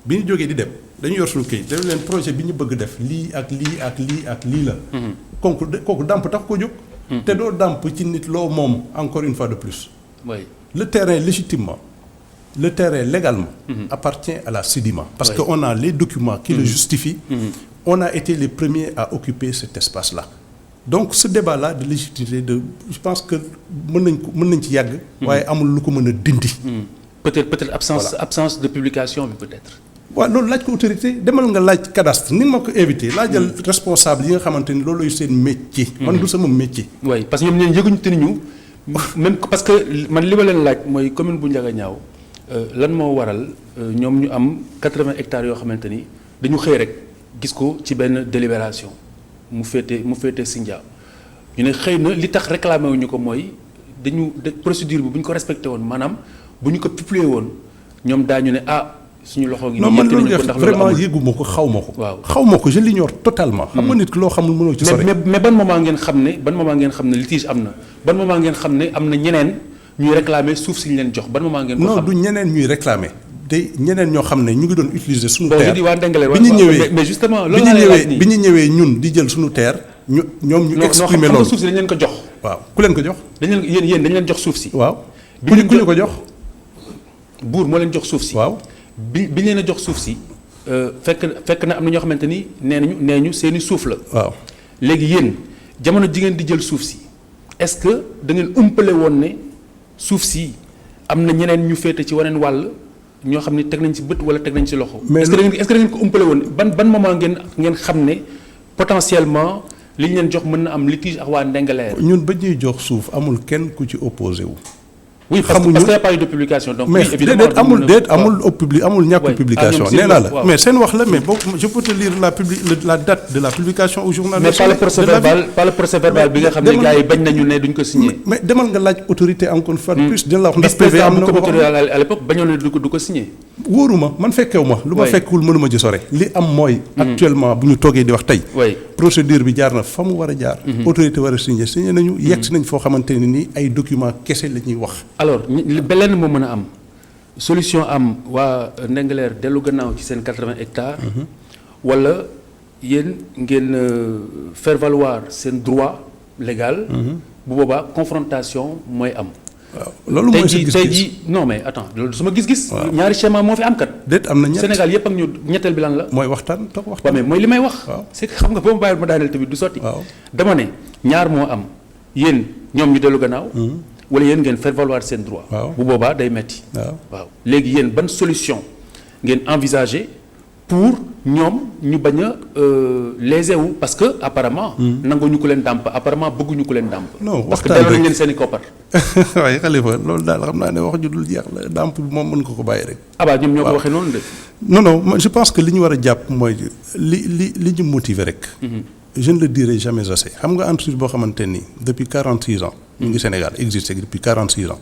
bi ñu jógee di dem dañu yor suñu këyit dañu leen projet bi ñu bëgg def lii ak lii ak lii ak lii la. kooku dàmp tax ko jóg. te doo dàmp ci nit loo moom encore une fois de plus. oui le terrain légitimement le terrain légalement. appartient à la SEDIMA. parce que on a les documents qui le justifient. On a été les premiers à occuper cet espace-là. Donc ce débat-là de légitimité je pense que mën nañ ci yàgg. waaye amul lu ko mën a dindi. peut-être absence de publication bi peut-être. waaw loolu laaj ko autorité demal nga laaj cadastre ni ma ko invité laajal responsable yi nga xamante ni loolu seen métier. man du sama métier. oui parce que ñoom ñooñu yëguñu te ni ñu même parce que man li ma leen laaj mooy commune bu Ndiaganiao lan moo waral ñoom ñu am 80 hectares yoo xamante ni dañu xëy rek gis ko ci benn délibération mu féete Sindia ñu ne xëy na li tax réclamé wuñu ko mooy procédure bi bu ñu ko respecté woon maanaam bu ñu ko publier woon ñoom daañu ne suñu loxo ngi. non man loolu vraiment yëguma ko xaw ma ko. waaw xaw ma ko je l'ignore totalement. xam nga nit ki loo xamul mënoo ci sori. mais ban moment ngeen xam ne litige am na ban moment ngeen xam ne am na ñeneen ñuy réclamer suuf si ñu leen jox ban moment ngeen ko xam. non du ñeneen ñuy réclamer te ñeneen ñoo xam ne ñu ngi doon utiliser suñu terre. di waa Ndingler bi ñu ñëwee mais justement loolu laa lay laaj nii bi ñu ñëwee ñun di jël suñu terre ñoom ñu exprimer loolu. suuf si dañ leen ko jox. waaw ku leen ko jox. yéen dañ leen jox suuf si. waaw ku ñu ko jox. buur moo leen jox suuf si. waaw bi leen a jox suuf si fekk na am na ñoo xamante ni nee ñu seeni suuf la. waaw léegi yéen jamono ji ngeen di jël suuf si est-ce que da ngeen umpale woon ne suuf si am na ñeneen ñu féete ci waneen wàll ñoo xam ne teg nañ ci bët wala teg nañ ci loxo. mais est-ce que da ngeen ko umpale woon ban moment ngeen xam ne potentiellement li ñu leen jox mën na am litige ak waa Ndingler. ñun ba ñuy jox suuf amul kenn ku ci opposé wu. oui parce que y a pas eu de publication donc. mais déedéet amul ñàkk publication nee naa la mais seen wax la mais boo je peux te lire la date de la publication au journal. mais pas le procès verbal bi nga xam ne gars yi bañ nañu ne duñ ko signé. mais demal nga laaj autorité encore une fois de plus. dina la wax ndax PV am na ko à l'époque bañoon ne du ko signé. wóoruma man fekkewu ma. lu ma fekkul mënuma ci sore. li am mooy. actuellement bu ñu toogee di wax tey. procédure bi jaar na fa mu war a jaar. autorité war a signé nañu. yegg si nañ foo xamante ne ni ay documents kese la ñuy wax. alors beneen moo mën a am solution am waa Ndingler dellu gannaaw ci seen 80 hectares. wala yéen ngeen faire valoir seen droit légal. bu boobaa confrontation mooy am. waaw loolu mooy sa gis-gis tey jii non mais attends loolu sama gis-gis. ñaari schéma moo fi am kat. déet am na ñett Sénégal yëpp ak ñu ñetteel bi lan la. mooy waxtaan toog waaw waxtaan. mais mooy li may wax. waaw c'est que xam nga ba ma bàyyi ma daaneel tamit du sotti. waaw dama ne ñaar moo am yéen ñoom ñu dellu gannaaw. wala yéen ngeen faire valoir seen droit. waaw bu boobaa day metti waaw waaw léegi yéen ban solution ngeen envisager pour ñoom ñu bañ a léser wu parce que apparemment. nanguñu ko leen dàmp apparemment bëgguñu ko leen dàmp. non parce que waxtaan delloo nañ rek leen seen i koppar. waaye Khalifa loolu daal xam naa ne wax ju dul jeex la dàmp bi moom mën nga ko bàyyi rek. abaa ñoom ñoo ko waaw. waxee noonu de. non non je pense que li ñu war a jàpp mooy li ñu motiver rek. je ne le dirai jamais assez xam nga entreprise boo xamante ni depuis 46 ans. ñu ngi Sénégal existe depuis 46 ans.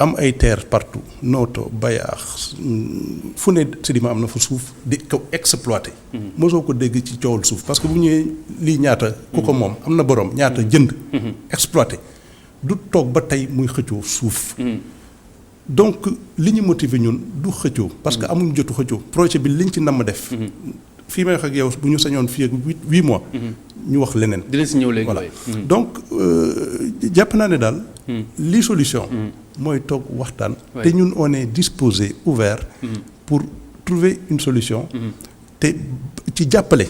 am ay terres partout Noto Bayaax fu ne Sedima am na fa suuf di ko exploité. mosoo ko dégg ci coowul suuf parce que bu ñëwee lii ñaata. ku ko moom am na borom ñaata jënd. exploité du toog ba tey muy xëccoo suuf. donc li ñu motiver ñun du xëccoo. parce que amuñu jotu xëccoo projet bi liñ ci namm def. fii may wax ak yow bu ñu sañoon fii ak 8 mois. ñu wax leneen. dina si ñëw léegi voilà waaye. donc jàpp naa ne daal. li solution. mooy toog waxtaan. Ouais. te ñun on est disposé ouvert. pour trouver une solution. te ci jàppale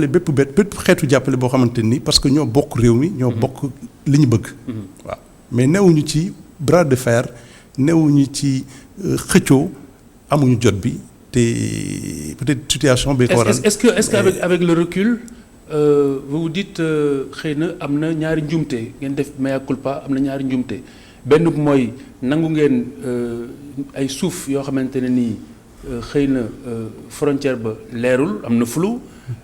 bépp xeetu jàppale boo xamante ni parce que ñoo bokk réew mi ñoo bokk li ñu bëgg. waaw mais newuñu ci bras de fer newuñu ci xëccoo amuñu jot bi te peut-être situation bi ko waral. est-ce que avec le recul vous vous dites xëy na am na ñaari njumte ngeen def mea culpa am na ñaari njumte benn bi mooy nangu ngeen ay suuf yoo xamante ne nii xëy na frontière ba leerul am na flou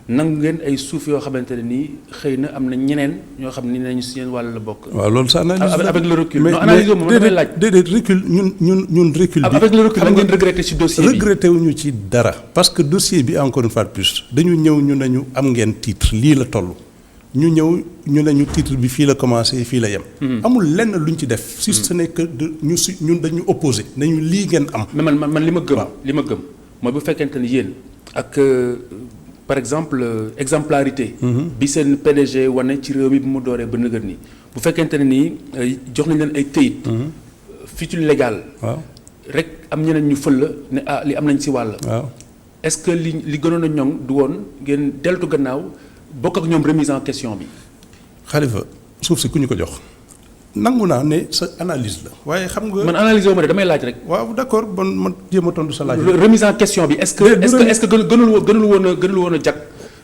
nangu ngeen ay suuf yoo xamante ne nii xëy na am na ñeneen ñoo xam ne nañu si seen wàll la bokk. waaw loolu sa analyse la avec le recul. non analyse boobu moom damay laaj. déedéet recul ñun recul bi. avec le recul lan ngeen regretté ci dossier bi regretté wuñu ci dara. parce que dossier bi encore une fois de plus dañu ñëw ñu nañu am ngeen titre lii la toll ñu ñëw ñu nañu titre bi fii la commencé fii la yem. amul lenn luñ ci def. si ce n'est que ñun dañu opposé nañu lii ngeen am. mais man li ma gëm mooy bu fekkente ni yéen ak par exemple exemplarité. bi seen PDG wane ci réew mi bu mu dooree ba nëgër nii bu fekkente ne nii jox nañ leen ay këyit. fitu légal. waaw rek am ñeneen ñu fël la ne li am nañ si wàll. waaw est-ce que li gënoon a ñoŋ du woon ngeen deltu gannaaw bokk ak ñoom remise en question bi. Khalifa suuf si ku ñu ko jox nangu naa ne sa analyse la waaye xam nga. man analyse wu ma de damay laaj rek. waaw d'accord bon man jéem a tontu sa laaj. remise en question bi est-ce que gënul woon a jag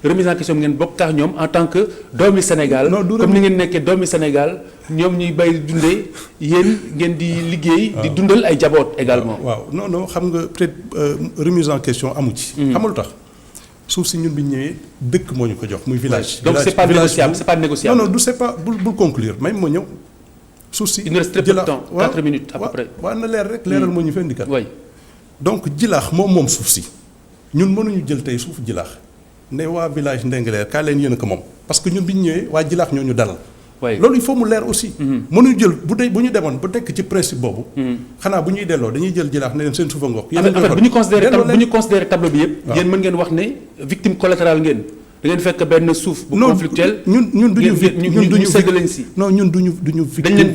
remise en question bi ngeen bokk ak ñoom en tant que doomi Sénégal. non comme ni ngeen nekkee doomi Sénégal ñoom ñuy bay dundee yéen ngeen di liggéey. di dundal ay jaboot également. waaw non xam nga peut-être remise en question amu ci. xamul tax suuf si ñun bi ñu ñëwee dëkk moo ñu ko jox muy village. donc c'est pas négociable c'est pas négociable. non du c'est pas bul conclure même moo ñëw. suuf si il nous reste très peu de temps 4 minutes à peu près. waaw na leer rek leeral moo ñu fi indi kat. oui donc jilaax moom suuf si ñun mënuñu jël tey suuf jilaax ne waa village Ndingler kaa leen yéen a ko moom parce que ñun bi ñu ñëwee waa jilaax ñoo ñu dalal. loolu il faut mu leer aussi. mënuñu jël bu ñu demoon ba tekk ci principe boobu. xanaa bu ñuy delloo dañuy jël jilaax ne leen seen suufa ngoog. en fait bu ñu considéré tableau bi yëpp. yéen mën ngeen wax ne victime collatérale ngeen. da ngeen fekk benn suuf bu conflictuel. ñun duñu victime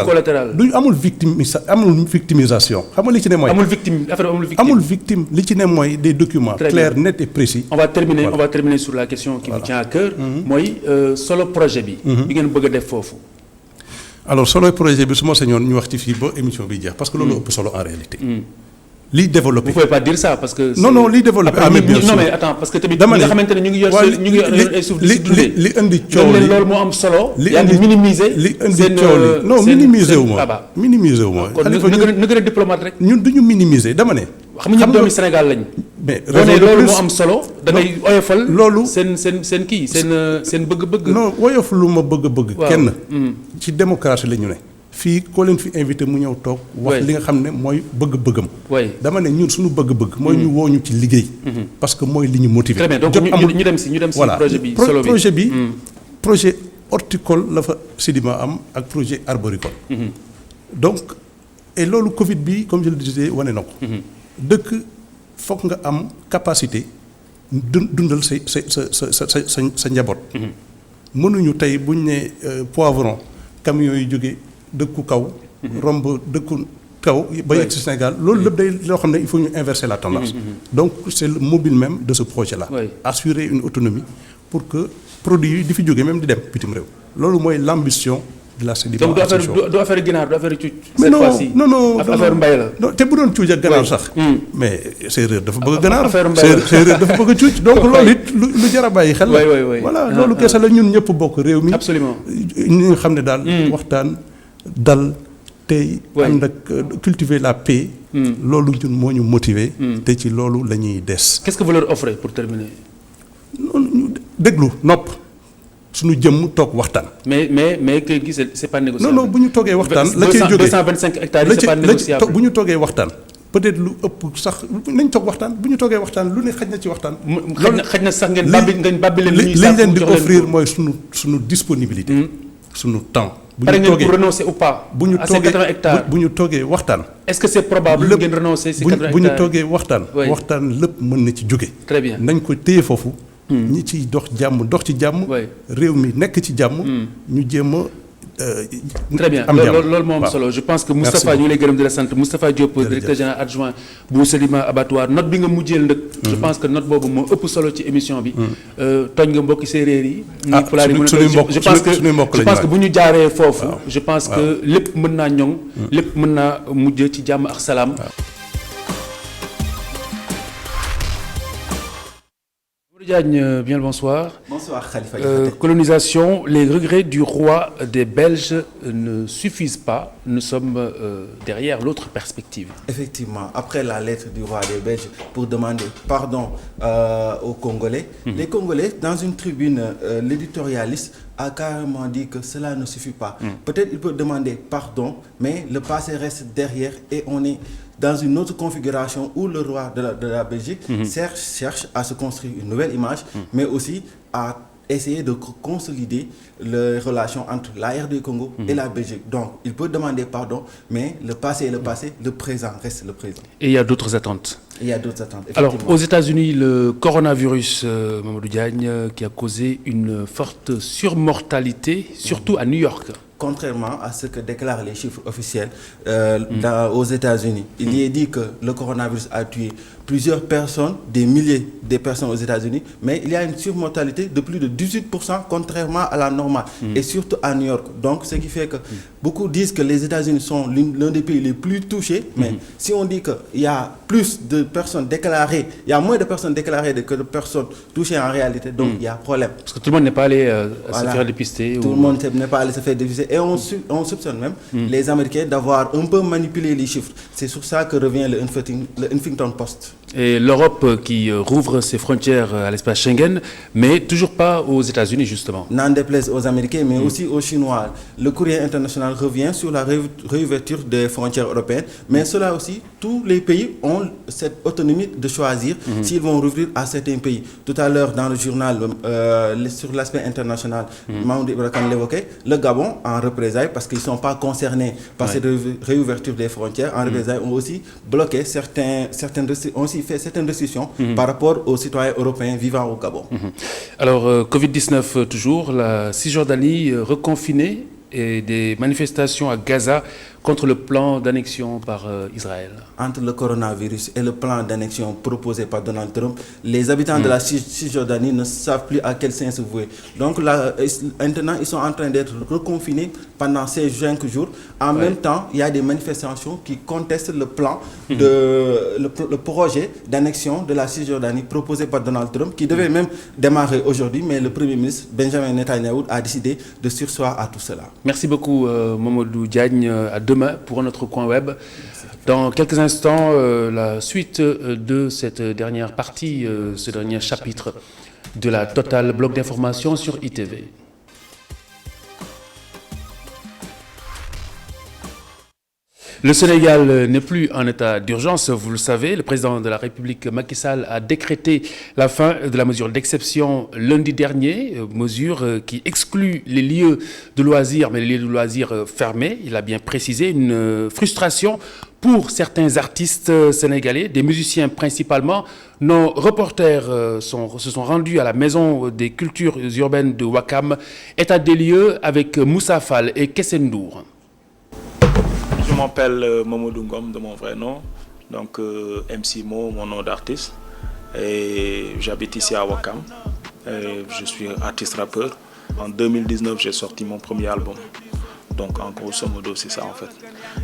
collatérale duñu amul victimisation xam nga li ci ne mooy. amul victime li ci ne mooy des documents clairs nets et précis. on va terminer sur la question qui vous tient à cœur. mooy solo projet bi. bi ngeen bëgg a def foofu. alors solo projet bi su ma sañoon ñu wax ci fii ba émission bi jeex parce que loolu ëpp solo en réalité. liy développé. vous pouvez pas dire ça parce que. non liy développé. mais bien sûr non mais attends parce que tamit ñi nga xamante ne ñu ngi yor ay suuf di si dundee. li indi coow li loolu moo am solo. li yaa ngi minimiser. li indi coow li non minimiser wu ma. minimiser wu ma. kon na gën a diplomate rek. ñun du ñu minimiser dama ne. xam nga ñëpp doomi Sénégal lañ. mais loolu moo am solo. da ngay oyofal. loolu seen kii seen bëgg-bëgg. non oyof lu ma bëgg-bëgg. kenn ci démocratie la ñu ne. fii koo leen fi invité mu ñëw toog. wax li nga xam ne mooy bëgg-bëggam. dama ne ñun suñu bëgg-bëgg. mooy ñu woo ñu ci liggéey. parce que mooy li ñu motivé. très bien donc ñu dem si projet bi solo bi projet bi. projet horticole la fa Sedima am ak projet arboricole. donc et loolu Covid bi comme je le disais wane na ko. dëkk foog nga am capacité dundal sa njaboot. mënuñu tey buñ ne poivron camions yi jóge dëkku kaw. romb dëkku kaw ba yegg ci Sénégal loolu lépp day loo xam ne il faut ñu inverser la tendance. donc c'est le mobile même de ce projet là. assurer une autonomie pour que produits yi di fi jóge même di dem bitim réew. loolu mooy l'ambition de la sédimentation. donc du affaire ginaar du affaire cuuj. cette fois-ci non affaire mbay la. non te bu doon cuuj ak ganaar sax. mais séeréer dafa bëgg ganaar. séeréer dafa bëgg cuuj. donc loolu it lu jar a bàyyi xel la. voilà loolu kese la ñun ñëpp bokk réew mi. absolument ñi nga xam ne daal. waxtaan dal tey. ànd ak cultiver la paix. loolu ñun moo ñu motiver. te ci loolu la ñuy des. qu'est-ce que vous leur offrez pour terminer. noonu déglu nopp. suñu jëmm toog waxtaan. mais kay gis c'est pas négociable. non bu ñu toogee waxtaan. la cay jógee 225 hectares yi c'est pas négociable. bu ñu toogee waxtaan. peut-être lu ëpp sax nañ toog waxtaan bu ñu toogee waxtaan lu ne xaj na ci waxtaan. xaj na sax ngeen bàbbi leen. li ñu leen di offrir mooy suñu disponibilité. suñu temps. bu ñu toogee pour renoncer ou pas. bu ñu à ces 80 hectares bu ñu toogee waxtaan. est-ce que c'est probable ngeen renoncer ces 80 hectares bu ñu toogee waxtaan. waxtaan lépp mën na ci jóge. très bien nañ ko téye foofu. ñi ciy dox ci jàmm. réew mi nekk ci jàmm. ñu jéem a. très bien loolu moo am solo je pense que Moustapha ñu ngi lay gërëm di la sant Moustapha Diop directeur général adjoint bu Sedima Abattoir note bi nga mujjeel nag. je pense que note boobu moo ëpp solo ci émission bi. tooñ nga mbokki séeréer yi. ñi pulaar yi je pense que bu ñu jaaree foofu. je pense que lépp mën naa ñoŋ. lépp mën naa mujj ci jàmm ak salaam. Diagne, bien le bonsoir. Bonsoir Khalifa. Colonisation, les regrets du roi des Belges ne suffisent pas. Nous sommes derrière l'autre perspective. Effectivement, après la lettre du roi des Belges pour demander pardon aux Congolais, les Congolais, dans une tribune, l'éditorialiste a carrément dit que cela ne suffit pas. Peut-être il peut demander pardon, mais le passé reste derrière et on est dans une autre configuration où le roi de la Belgique cherche à se construire une nouvelle image, mais aussi à essayer de consolider les relations entre la RD Congo et la Belgique. Donc, il peut demander pardon, mais le passé est le passé, le présent reste le présent. Et il y a d'autres attentes. Il y a d'autres attentes. Alors, aux États-Unis, le coronavirus, Mamadou Diagne, qui a causé une forte surmortalité, surtout à New York. Contrairement à ce que déclarent les chiffres officiels aux États-Unis. Il y est dit que le coronavirus a tué plusieurs personnes, des milliers de personnes aux États-Unis, mais il y a une surmortalité de plus de 18%, contrairement à la normale, et surtout à New York. Donc, ce qui fait que beaucoup disent que les États-Unis sont l'un des pays les plus touchés, mais si on dit qu'il y a plus de personnes déclarées, il y a moins de personnes déclarées que de personnes touchées en réalité, donc il y a problème. Parce que tout le monde n'est pas allé se faire dépister. Tout le monde n'est pas allé se faire dépister. Et on soupçonne même les Américains d'avoir un peu manipulé les chiffres. C'est sur ça que revient le Huffington Post. Et l'Europe qui rouvre ses frontières à l'espace Schengen, mais toujours pas aux États-Unis justement. N'en déplaise aux Américains, mais aussi aux Chinois. Le courrier international revient sur la réouverture des frontières européennes, mais cela aussi, tous les pays ont cette autonomie de choisir s'ils vont rouvrir à certains pays. Tout à l'heure, dans le journal, sur l'aspect international, Mamoudou Ibrakan l'évoquait, le Gabon, en représailles, parce qu'ils ne sont pas concernés par cette réouverture des frontières, en représailles, ont aussi bloqué certaines restrictions par rapport aux citoyens européens vivant au Gabon. Alors, Covid-19 toujours, la Cisjordanie reconfinée et des manifestations à Gaza contre le plan d'annexion par Israël. Entre le coronavirus et le plan d'annexion proposé par Donald Trump, les habitants de la Cisjordanie ne savent plus à quel sein se vouer. Donc là, maintenant, ils sont en train d'être reconfinés pendant ces 5 jours. En même temps, il y a des manifestations qui contestent le plan, le projet d'annexion de la Cisjordanie proposé par Donald Trump, qui devait même démarrer aujourd'hui, mais le Premier ministre Benjamin Netanyahu a décidé de surseoir à tout cela. Merci beaucoup Mamadou Diagne. À demain pour notre coin web. Dans quelques instants, la suite de cette dernière partie, ce dernier chapitre de la Total bloc d'information sur ITV. Le Sénégal n'est plus en état d'urgence, vous le savez. Le président de la République, Macky Sall, a décrété la fin de la mesure d'exception lundi dernier, mesure qui exclut les lieux de loisirs, mais les lieux de loisirs fermés. Il a bien précisé une frustration pour certains artistes sénégalais, des musiciens principalement. Nos reporters se sont rendus à la Maison des Cultures Urbaines de Ouakam, état des lieux avec Moussa Fall et Kessendour. Je m'appelle Mamadou Ngom de mon vrai nom, donc MC Mo, mon nom d'artiste, et j'habite ici à Ouakam. Et je suis artiste rappeur. En 2019, j'ai sorti mon premier album. Donc en grosso modo, c'est ça en fait.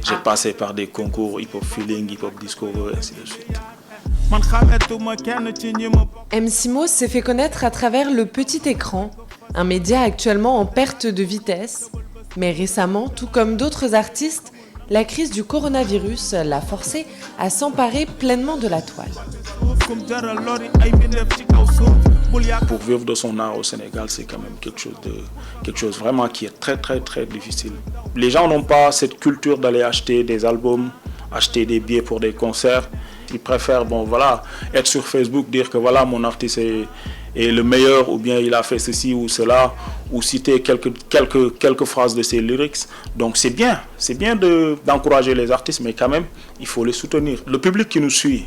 J'ai passé par des concours hip-hop feeling, hip-hop discover, et ainsi de suite. MC Mo s'est fait connaître à travers le petit écran, un média actuellement en perte de vitesse. Mais récemment, tout comme d'autres artistes, la crise du coronavirus l'a forcé à s'emparer pleinement de la toile. Pour vivre de son art au Sénégal, c'est quand même quelque chose vraiment qui est très très très difficile. Les gens n'ont pas cette culture d'aller acheter des albums, acheter des billets pour des concerts. Ils préfèrent être sur Facebook, dire que voilà, mon artiste est le meilleur, ou bien il a fait ceci ou cela, ou citer quelques phrases de ses lyrics. Donc c'est bien d'encourager les artistes, mais quand même, il faut les soutenir. Le public qui nous suit,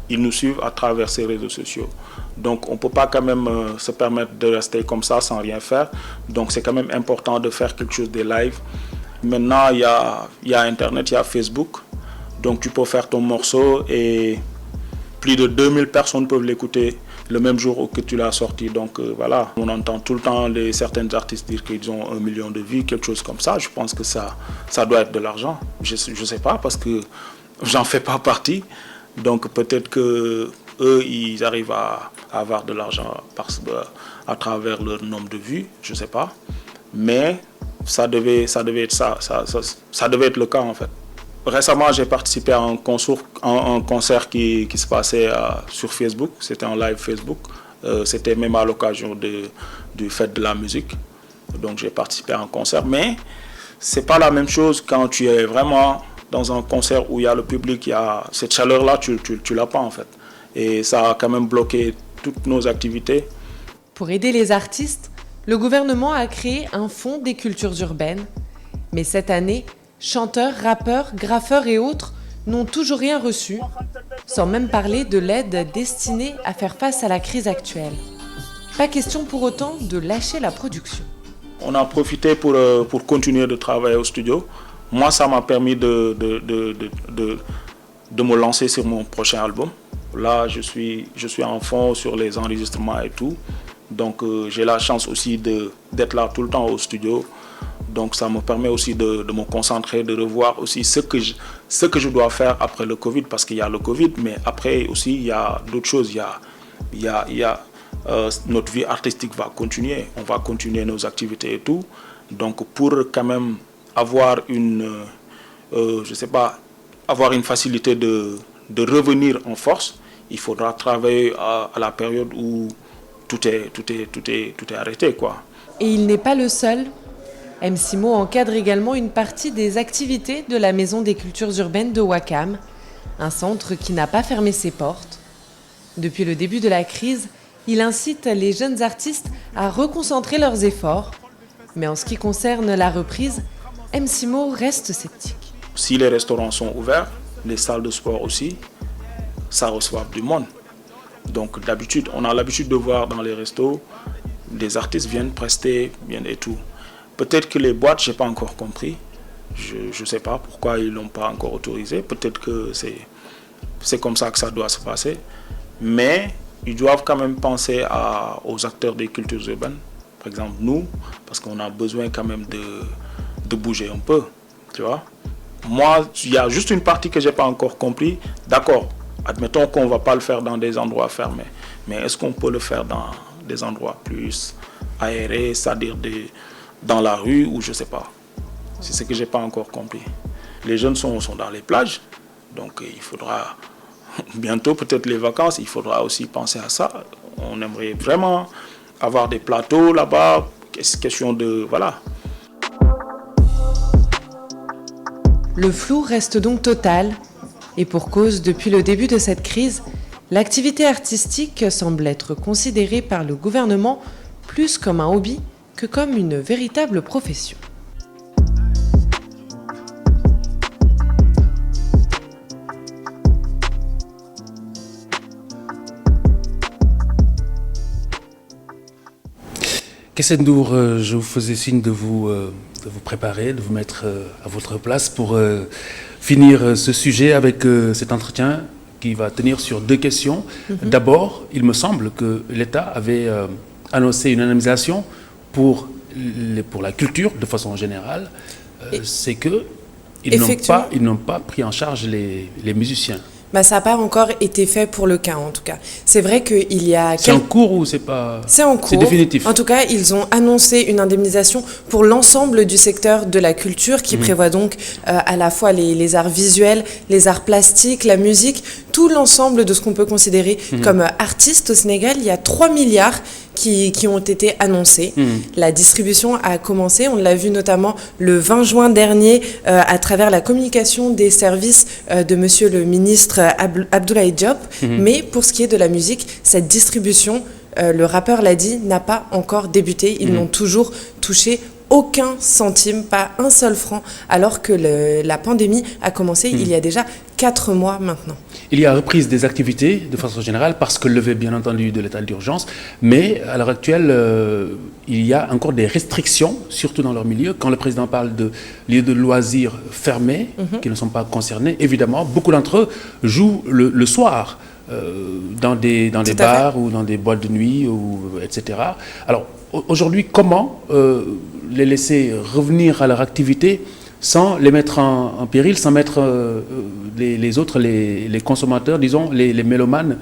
ils nous suivent à travers ces réseaux sociaux. Donc on ne peut pas quand même se permettre de rester comme ça sans rien faire. Donc c'est quand même important de faire quelque chose de live. Maintenant, il y a Internet, il y a Facebook. Donc tu peux faire ton morceau et plus de 2000 personnes peuvent l'écouter le même jour que tu l'as sorti. Donc voilà, on entend tout le temps certains artistes dire qu'ils ont 1 million de vues, quelque chose comme ça. Je pense que ça doit être de l'argent. Je ne sais pas parce que j'en fais pas partie. Donc peut-être que eux, ils arrivent à avoir de l'argent à travers leur nombre de vues, je ne sais pas. Mais ça devait être ça devait être le cas en fait. Récemment, j'ai participé à un concert qui se passait sur Facebook. C'était en live Facebook. C'était même à l'occasion du fête de la musique. Donc j'ai participé à un concert. Mais ce n'est pas la même chose quand tu es vraiment dans un concert où il y a le public, il y a cette chaleur-là, tu ne l'as pas en fait. Et ça a quand même bloqué toutes nos activités. Pour aider les artistes, le gouvernement a créé un fonds des cultures urbaines. Mais cette année, chanteurs, rappeurs, graffeurs et autres n'ont toujours rien reçu, sans même parler de l'aide destinée à faire face à la crise actuelle. Pas question pour autant de lâcher la production. On a profité pour continuer de travailler au studio. Moi, ça m'a permis de me lancer sur mon prochain album. Là, je suis en fond sur les enregistrements et tout. Donc, j'ai la chance aussi d'être là tout le temps au studio. Donc ça me permet aussi de me concentrer, de revoir aussi ce que je dois faire après le Covid, parce qu'il y a le Covid, mais après aussi il y a d'autres choses. Notre vie artistique va continuer, on va continuer nos activités et tout. Donc pour quand même avoir avoir une facilité de revenir en force, il faudra travailler à la période où tout est arrêté, quoi. Et il n'est pas le seul. MC Mo encadre également une partie des activités de la Maison des Cultures Urbaines de Ouakam, un centre qui n'a pas fermé ses portes. Depuis le début de la crise, il incite les jeunes artistes à reconcentrer leurs efforts. Mais en ce qui concerne la reprise, MC Mo reste sceptique. Si les restaurants sont ouverts, les salles de sport aussi, ça reçoit du monde. Donc d'habitude, on a l'habitude de voir dans les restos, des artistes viennent prester, viennent et tout. Peut-être que les boîtes, je n'ai pas encore compris. Je ne sais pas pourquoi ils ne l'ont pas encore autorisé. Peut-être que c'est comme ça que ça doit se passer. Mais ils doivent quand même penser aux acteurs des cultures urbaines. Par exemple, nous, parce qu'on a besoin quand même de bouger un peu. Tu vois? Moi, il y a juste une partie que je n'ai pas encore compris. D'accord, admettons qu'on ne va pas le faire dans des endroits fermés. Mais est-ce qu'on peut le faire dans des endroits plus aérés, c'est-à-dire dans la rue ou je ne sais pas. C'est ce que je n'ai pas encore compris. Les jeunes sont dans les plages, donc il faudra bientôt, peut-être les vacances, il faudra aussi penser à ça. On aimerait vraiment avoir des plateaux là-bas, question de... Voilà. Le flou reste donc total. Et pour cause, depuis le début de cette crise, l'activité artistique semble être considérée par le gouvernement plus comme un hobby que comme une véritable profession. Kessendour, je vous faisais signe de vous préparer, de vous mettre à votre place pour finir ce sujet avec cet entretien qui va tenir sur 2 questions. D'abord, il me semble que l'État avait annoncé une indemnisation pour la culture de façon générale. C'est qu'ils n'ont pas pris en charge les musiciens. Ça n'a pas encore été fait pour le cas, en tout cas. C'est vrai qu'il y a... C'est en cours ou c'est pas... C'est en cours. C'est définitif. En tout cas, ils ont annoncé une indemnisation pour l'ensemble du secteur de la culture qui prévoit donc à la fois les arts visuels, les arts plastiques, la musique, tout l'ensemble de ce qu'on peut considérer comme artiste au Sénégal. Il y a 3 milliards qui ont été annoncés. La distribution a commencé, on l'a vu notamment le 20 juin dernier à travers la communication des services de monsieur le ministre Abdoulaye Diop. Mais pour ce qui est de la musique, cette distribution, le rappeur l'a dit, n'a pas encore débuté. Ils n'ont toujours touché aucun centime, pas un seul franc, alors que la pandémie a commencé il y a déjà 4 mois maintenant. Il y a reprise des activités de façon générale parce que levé bien entendu de l'état d'urgence, mais à l'heure actuelle, il y a encore des restrictions, surtout dans leur milieu. Quand le président parle de lieux de loisirs fermés, qui ne sont pas concernés, évidemment, beaucoup d'entre eux jouent le soir dans des bars ou dans des boîtes de nuit, etc. Alors aujourd'hui, comment les laisser revenir à leur activité sans les mettre en péril, sans mettre les autres, les consommateurs, disons, les mélomanes,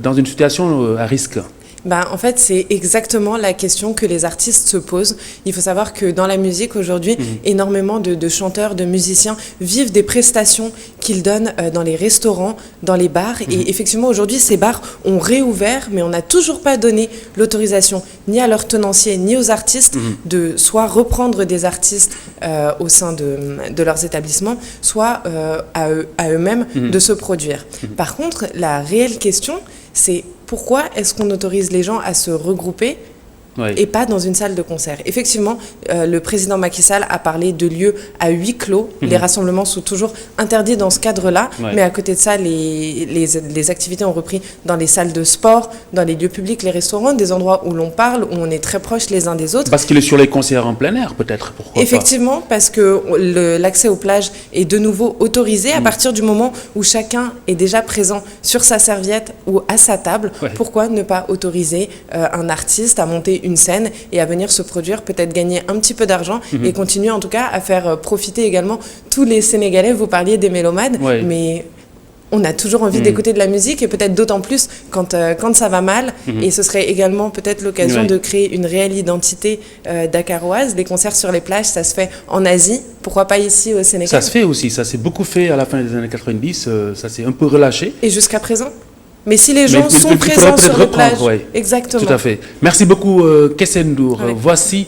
dans une situation à risque? En fait, c'est exactement la question que les artistes se posent. Il faut savoir que dans la musique aujourd'hui, énormément de chanteurs, de musiciens vivent des prestations qu'ils donnent dans les restaurants, dans les bars. Et effectivement, aujourd'hui, ces bars ont réouvert, mais on n'a toujours pas donné l'autorisation ni à leurs tenanciers, ni aux artistes de soit reprendre des artistes au sein de leurs établissements, soit à eux-mêmes de se produire. Par contre, la réelle question, c'est pourquoi est-ce qu'on autorise les gens à se regrouper et pas dans une salle de concert? Effectivement, le président Macky Sall a parlé de lieux à huis clos. Les rassemblements sont toujours interdits dans ce cadre-là. Mais à côté de ça, les activités ont repris dans les salles de sport, dans les lieux publics, les restaurants, des endroits où l'on parle, où on est très proches les uns des autres. Parce qu'il est sur les concerts en plein air, peut-être. Pourquoi Effectivement, parce que l'accès aux plages est de nouveau autorisé à partir du moment où chacun est déjà présent sur sa serviette ou à sa table. Pourquoi ne pas autoriser un artiste à monter une scène et à venir se produire, peut-être gagner un petit peu d'argent et continuer en tout cas à faire profiter également tous les Sénégalais. Vous parliez des mélomanes, mais on a toujours envie d'écouter de la musique et peut-être d'autant plus quand ça va mal. Et ce serait également peut-être l'occasion de créer une réelle identité dakaroise. Les concerts sur les plages, ça se fait en Asie. Pourquoi pas ici au Sénégal? Ça se fait aussi, ça s'est beaucoup fait à la fin des années 90, ça s'est un peu relâché. Et jusqu'à présent? Mais si les gens sont présents sur les plages, exactement. Tout à fait. Merci beaucoup, Kessendour. Voici,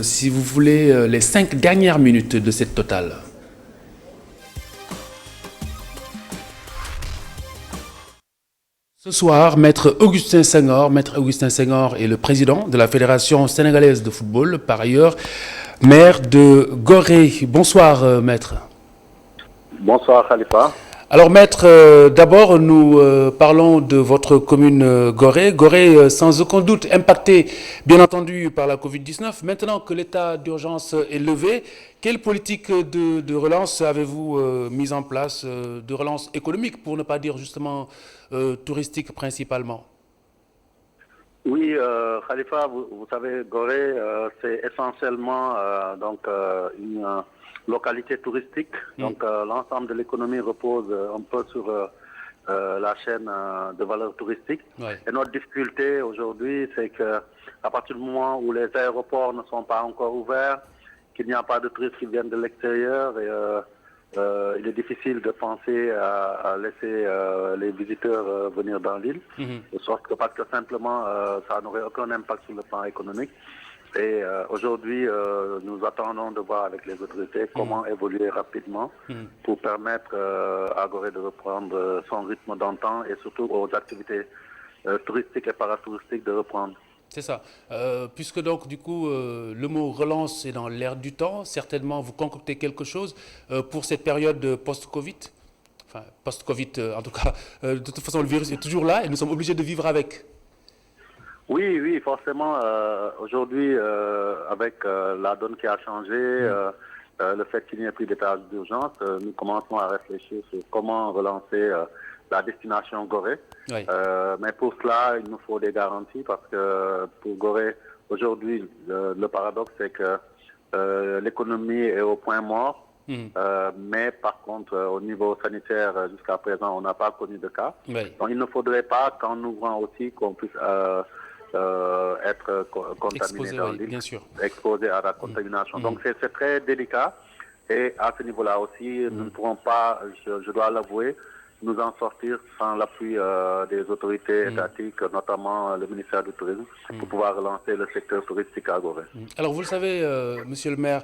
si vous voulez, les 5 dernières minutes de cette totale. Ce soir, Maître Augustin Senghor est le président de la Fédération sénégalaise de football, par ailleurs maire de Gorée. Bonsoir, Maître. Bonsoir, Khalifa. Alors Maître, d'abord nous parlons de votre commune Gorée. Gorée sans aucun doute impactée bien entendu par la Covid-19. Maintenant que l'état d'urgence est levé, quelle politique de relance avez-vous mise en place, de relance économique pour ne pas dire justement touristique principalement? Oui, Khalifa, vous savez, Gorée c'est essentiellement une localité touristique, donc l'ensemble de l'économie repose un peu sur la chaîne de valeur touristique. Et notre difficulté aujourd'hui, c'est que à partir du moment où les aéroports ne sont pas encore ouverts, qu'il n'y a pas de touristes qui viennent de l'extérieur, et il est difficile de penser à laisser les visiteurs venir dans l'île, de sorte que parce que simplement ça n'aurait aucun impact sur le plan économique. Et aujourd'hui, nous attendons de voir avec les autorités comment évoluer rapidement pour permettre à Gorée de reprendre son rythme d'antan et surtout aux activités touristiques et paratouristiques de reprendre. C'est ça. Puisque donc, du coup, le mot relance est dans l'air du temps, certainement vous concoctez quelque chose pour cette période post-Covid. Enfin, post-Covid, en tout cas, de toute façon, le virus est toujours là et nous sommes obligés de vivre avec. Oui, forcément. Aujourd'hui, avec la donne qui a changé, le fait qu'il n'y ait plus d'état d'urgence, nous commençons à réfléchir sur comment relancer la destination Gorée. Oui. Mais pour cela, il nous faut des garanties parce que pour Gorée, aujourd'hui, le paradoxe, c'est que l'économie est au point mort. Mais par contre, au niveau sanitaire, jusqu'à présent, on n'a pas connu de cas. Oui. Donc, il ne faudrait pas qu'en ouvrant aussi qu'on puisse être contaminé dans l'île, bien sûr. exposé à la contamination. Donc, c'est très délicat. Et à ce niveau-là aussi, nous ne pourrons pas, je dois l'avouer, nous en sortir sans l'appui des autorités étatiques, notamment le ministère du Tourisme, pour pouvoir relancer le secteur touristique à Gorée. Alors vous le savez, monsieur le maire,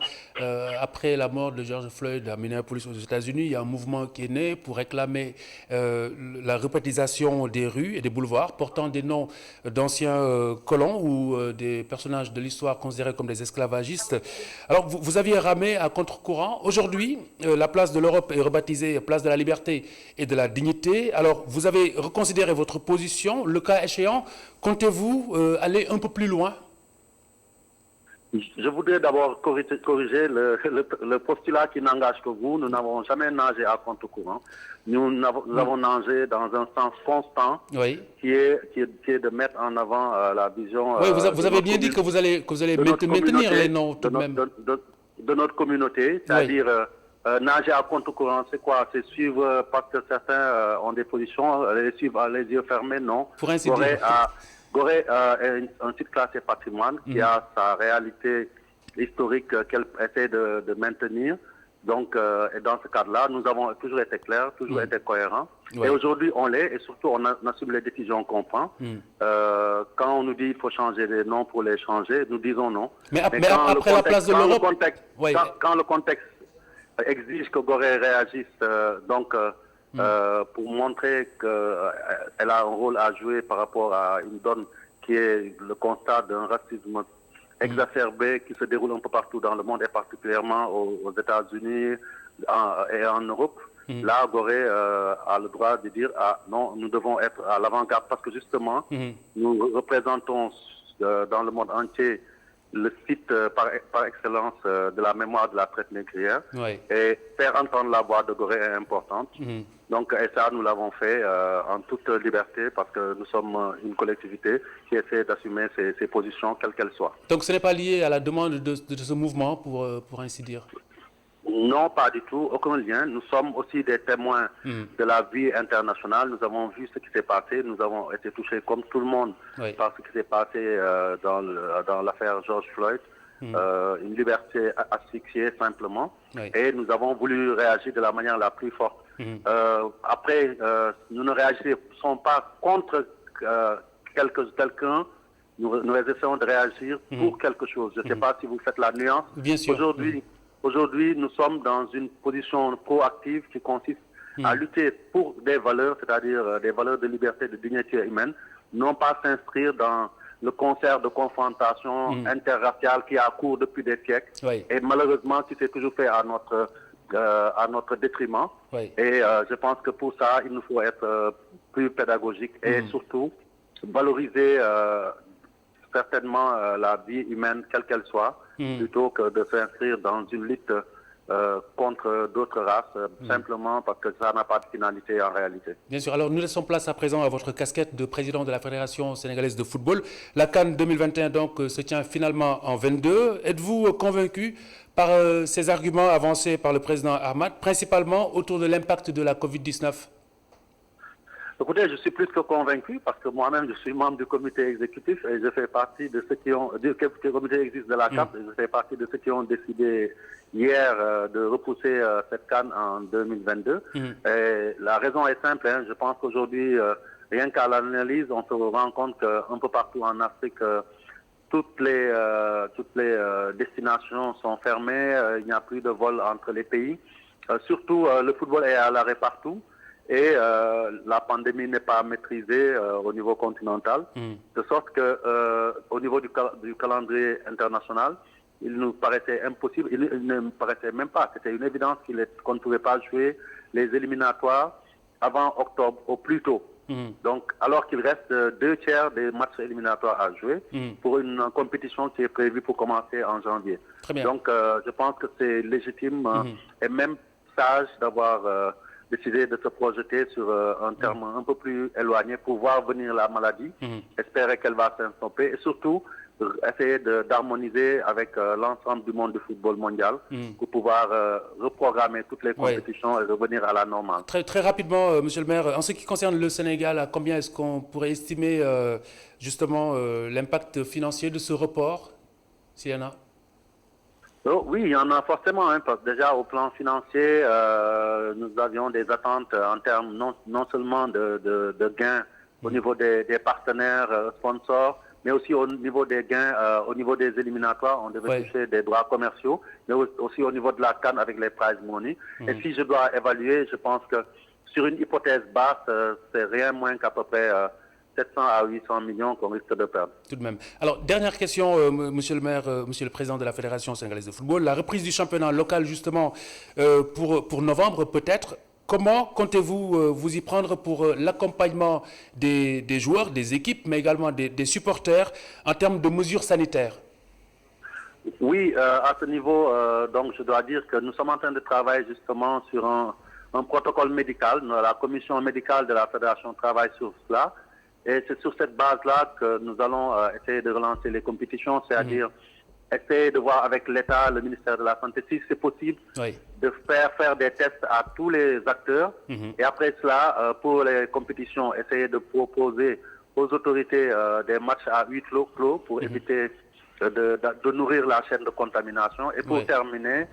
après la mort de George Floyd à Minneapolis aux États-Unis, il y a un mouvement qui est né pour réclamer la rebaptisation des rues et des boulevards portant des noms d'anciens colons ou des personnages de l'histoire considérés comme des esclavagistes. Alors vous aviez ramé à contre-courant. Aujourd'hui, la place de l'Europe est rebaptisée place de la liberté et de la dignité. Alors, vous avez reconsidéré votre position. Le cas échéant, comptez-vous aller un peu plus loin? Je voudrais d'abord corriger le postulat qui n'engage que vous. Nous n'avons jamais nagé à contre-courant. Nous avons nagé dans un sens constant qui est de mettre en avant la vision... Oui, vous avez bien dit que vous allez maintenir les noms tout de même. De notre communauté, c'est-à-dire... nager à contre-courant, c'est quoi? C'est suivre, parce que certains ont des positions, les suivre les yeux fermés, non. Pour ainsi dire. Gorée est un site classé patrimoine qui a sa réalité historique qu'elle essaie de maintenir. Donc, et dans ce cadre-là, nous avons toujours été clairs, toujours été cohérents. Et aujourd'hui, on l'est, et surtout, on assume les décisions qu'on prend. Quand on nous dit qu'il faut changer les noms pour les changer, nous disons non. Mais après la place de l'Europe... Quand le contexte exige que Gorée réagisse pour montrer qu'elle a un rôle à jouer par rapport à une donne qui est le constat d'un racisme exacerbé qui se déroule un peu partout dans le monde et particulièrement aux États-Unis et en Europe. Là, Gorée a le droit de dire non, nous devons être à l'avant-garde parce que justement, nous représentons dans le monde entier le site par excellence de la mémoire de la traite négrière. Et faire entendre la voix de Gorée est importante. Donc, et ça, nous l'avons fait en toute liberté parce que nous sommes une collectivité qui essaie d'assumer ses positions, quelles qu'elles soient. Donc, ce n'est pas lié à la demande de ce mouvement, pour ainsi dire? Non, pas du tout, aucun lien. Nous sommes aussi des témoins de la vie internationale. Nous avons vu ce qui s'est passé. Nous avons été touchés comme tout le monde par ce qui s'est passé dans l'affaire George Floyd. Une liberté asphyxiée simplement. Et nous avons voulu réagir de la manière la plus forte. Après, nous ne réagissons pas contre quelqu'un. Nous essayons de réagir pour quelque chose. Je ne sais pas si vous faites la nuance. Bien sûr. Aujourd'hui, nous sommes dans une position proactive qui consiste à lutter pour des valeurs, c'est-à-dire des valeurs de liberté, de dignité humaine, non pas s'inscrire dans le concert de confrontation interraciale qui a cours depuis des siècles. Et malheureusement, qui s'est toujours fait à notre détriment. Et je pense que pour ça, il nous faut être plus pédagogique et surtout valoriser certainement la vie humaine, quelle qu'elle soit, plutôt que de s'inscrire dans une lutte contre d'autres races, simplement parce que ça n'a pas de finalité en réalité. Bien sûr. Alors, nous laissons place à présent à votre casquette de président de la Fédération sénégalaise de football. La CAN 2021, donc, se tient finalement en 22. Êtes-vous convaincu par ces arguments avancés par le président Ahmad, principalement autour de l'impact de la Covid-19? Écoutez, je suis plus que convaincu parce que moi-même, je suis membre du comité exécutif et je fais partie de ceux qui ont... Le comité existe de la CAF et je fais partie de ceux qui ont décidé hier de repousser cette CAN en 2022. Et la raison est simple, je pense qu'aujourd'hui, rien qu'à l'analyse, on se rend compte qu'un peu partout en Afrique, toutes les destinations sont fermées, il n'y a plus de vol entre les pays. Surtout, le football est à l'arrêt partout et la pandémie n'est pas maîtrisée au niveau continental, de sorte que au niveau du calendrier international, il nous paraissait impossible, il ne me paraissait même pas, c'était une évidence qu'on ne pouvait pas jouer les éliminatoires avant octobre au plus tôt. Donc, alors qu'il reste 2/3 des matchs éliminatoires à jouer pour une compétition qui est prévue pour commencer en janvier. Très bien. Donc, je pense que c'est légitime et même sage d'avoir décidé de se projeter sur un terme un peu plus éloigné pour voir venir la maladie, espérer qu'elle va s'estomper et surtout essayer d'harmoniser avec l'ensemble du monde du football mondial pour pouvoir reprogrammer toutes les compétitions et revenir à la normale. Très rapidement, Monsieur le maire, en ce qui concerne le Sénégal, à combien est-ce qu'on pourrait estimer justement l'impact financier de ce report, s'il y en a? Oui, il y en a forcément. Parce que déjà, au plan financier, nous avions des attentes en termes non seulement de gains au niveau des partenaires sponsors, mais aussi au niveau des gains, au niveau des éliminatoires. On devait toucher des droits commerciaux, mais aussi au niveau de la CAN avec les prize money. Et si je dois évaluer, je pense que sur une hypothèse basse, c'est rien moins qu'à peu près 700 à 800 millions qu'on risque de perdre. Tout de même. Alors, dernière question, Monsieur le maire, Monsieur le président de la Fédération sénégalaise de football. La reprise du championnat local, justement, pour novembre, peut-être. Comment comptez-vous vous y prendre pour l'accompagnement des joueurs, des équipes, mais également des supporters en termes de mesures sanitaires? Oui, à ce niveau, donc je dois dire que nous sommes en train de travailler justement sur un protocole médical. La commission médicale de la Fédération travaille sur cela. Et c'est sur cette base-là que nous allons essayer de relancer les compétitions, c'est-à-dire essayer de voir avec l'État, le ministère de la Santé, si c'est possible de faire des tests à tous les acteurs. Et après cela, pour les compétitions, essayer de proposer aux autorités des matchs à huis clos pour éviter de nourrir la chaîne de contamination. Et pour terminer,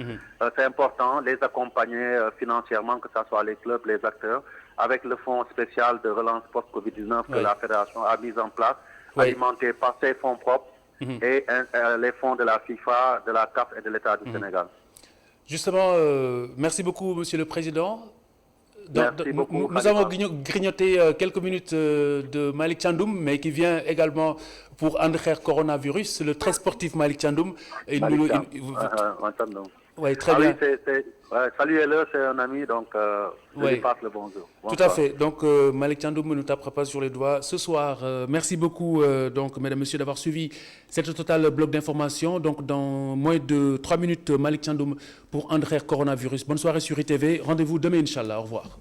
c'est important, les accompagner financièrement, que ce soit les clubs, les acteurs, avec le fonds spécial de relance post-Covid-19 que la Fédération a mis en place, alimenté par ses fonds propres et les fonds de la FIFA, de la CAF et de l'État du Sénégal. Justement, merci beaucoup, Monsieur le Président. Merci beaucoup, nous avons grignoté quelques minutes de Malick Thiandoum, mais qui vient également pour André Coronavirus, le très sportif Malick Thiandoum. Oui, très bien. Saluez-le, c'est un ami, donc je lui passe le bonjour. Bonsoir. Tout à fait. Donc, Malick Thiandoum ne nous tapera pas sur les doigts ce soir. Merci beaucoup, donc, mesdames, messieurs, d'avoir suivi cette total bloc d'information. Donc, dans moins de 3 minutes, Malick Thiandoum pour André Coronavirus. Bonne soirée sur ITV. Rendez-vous demain, Inch'Allah. Au revoir.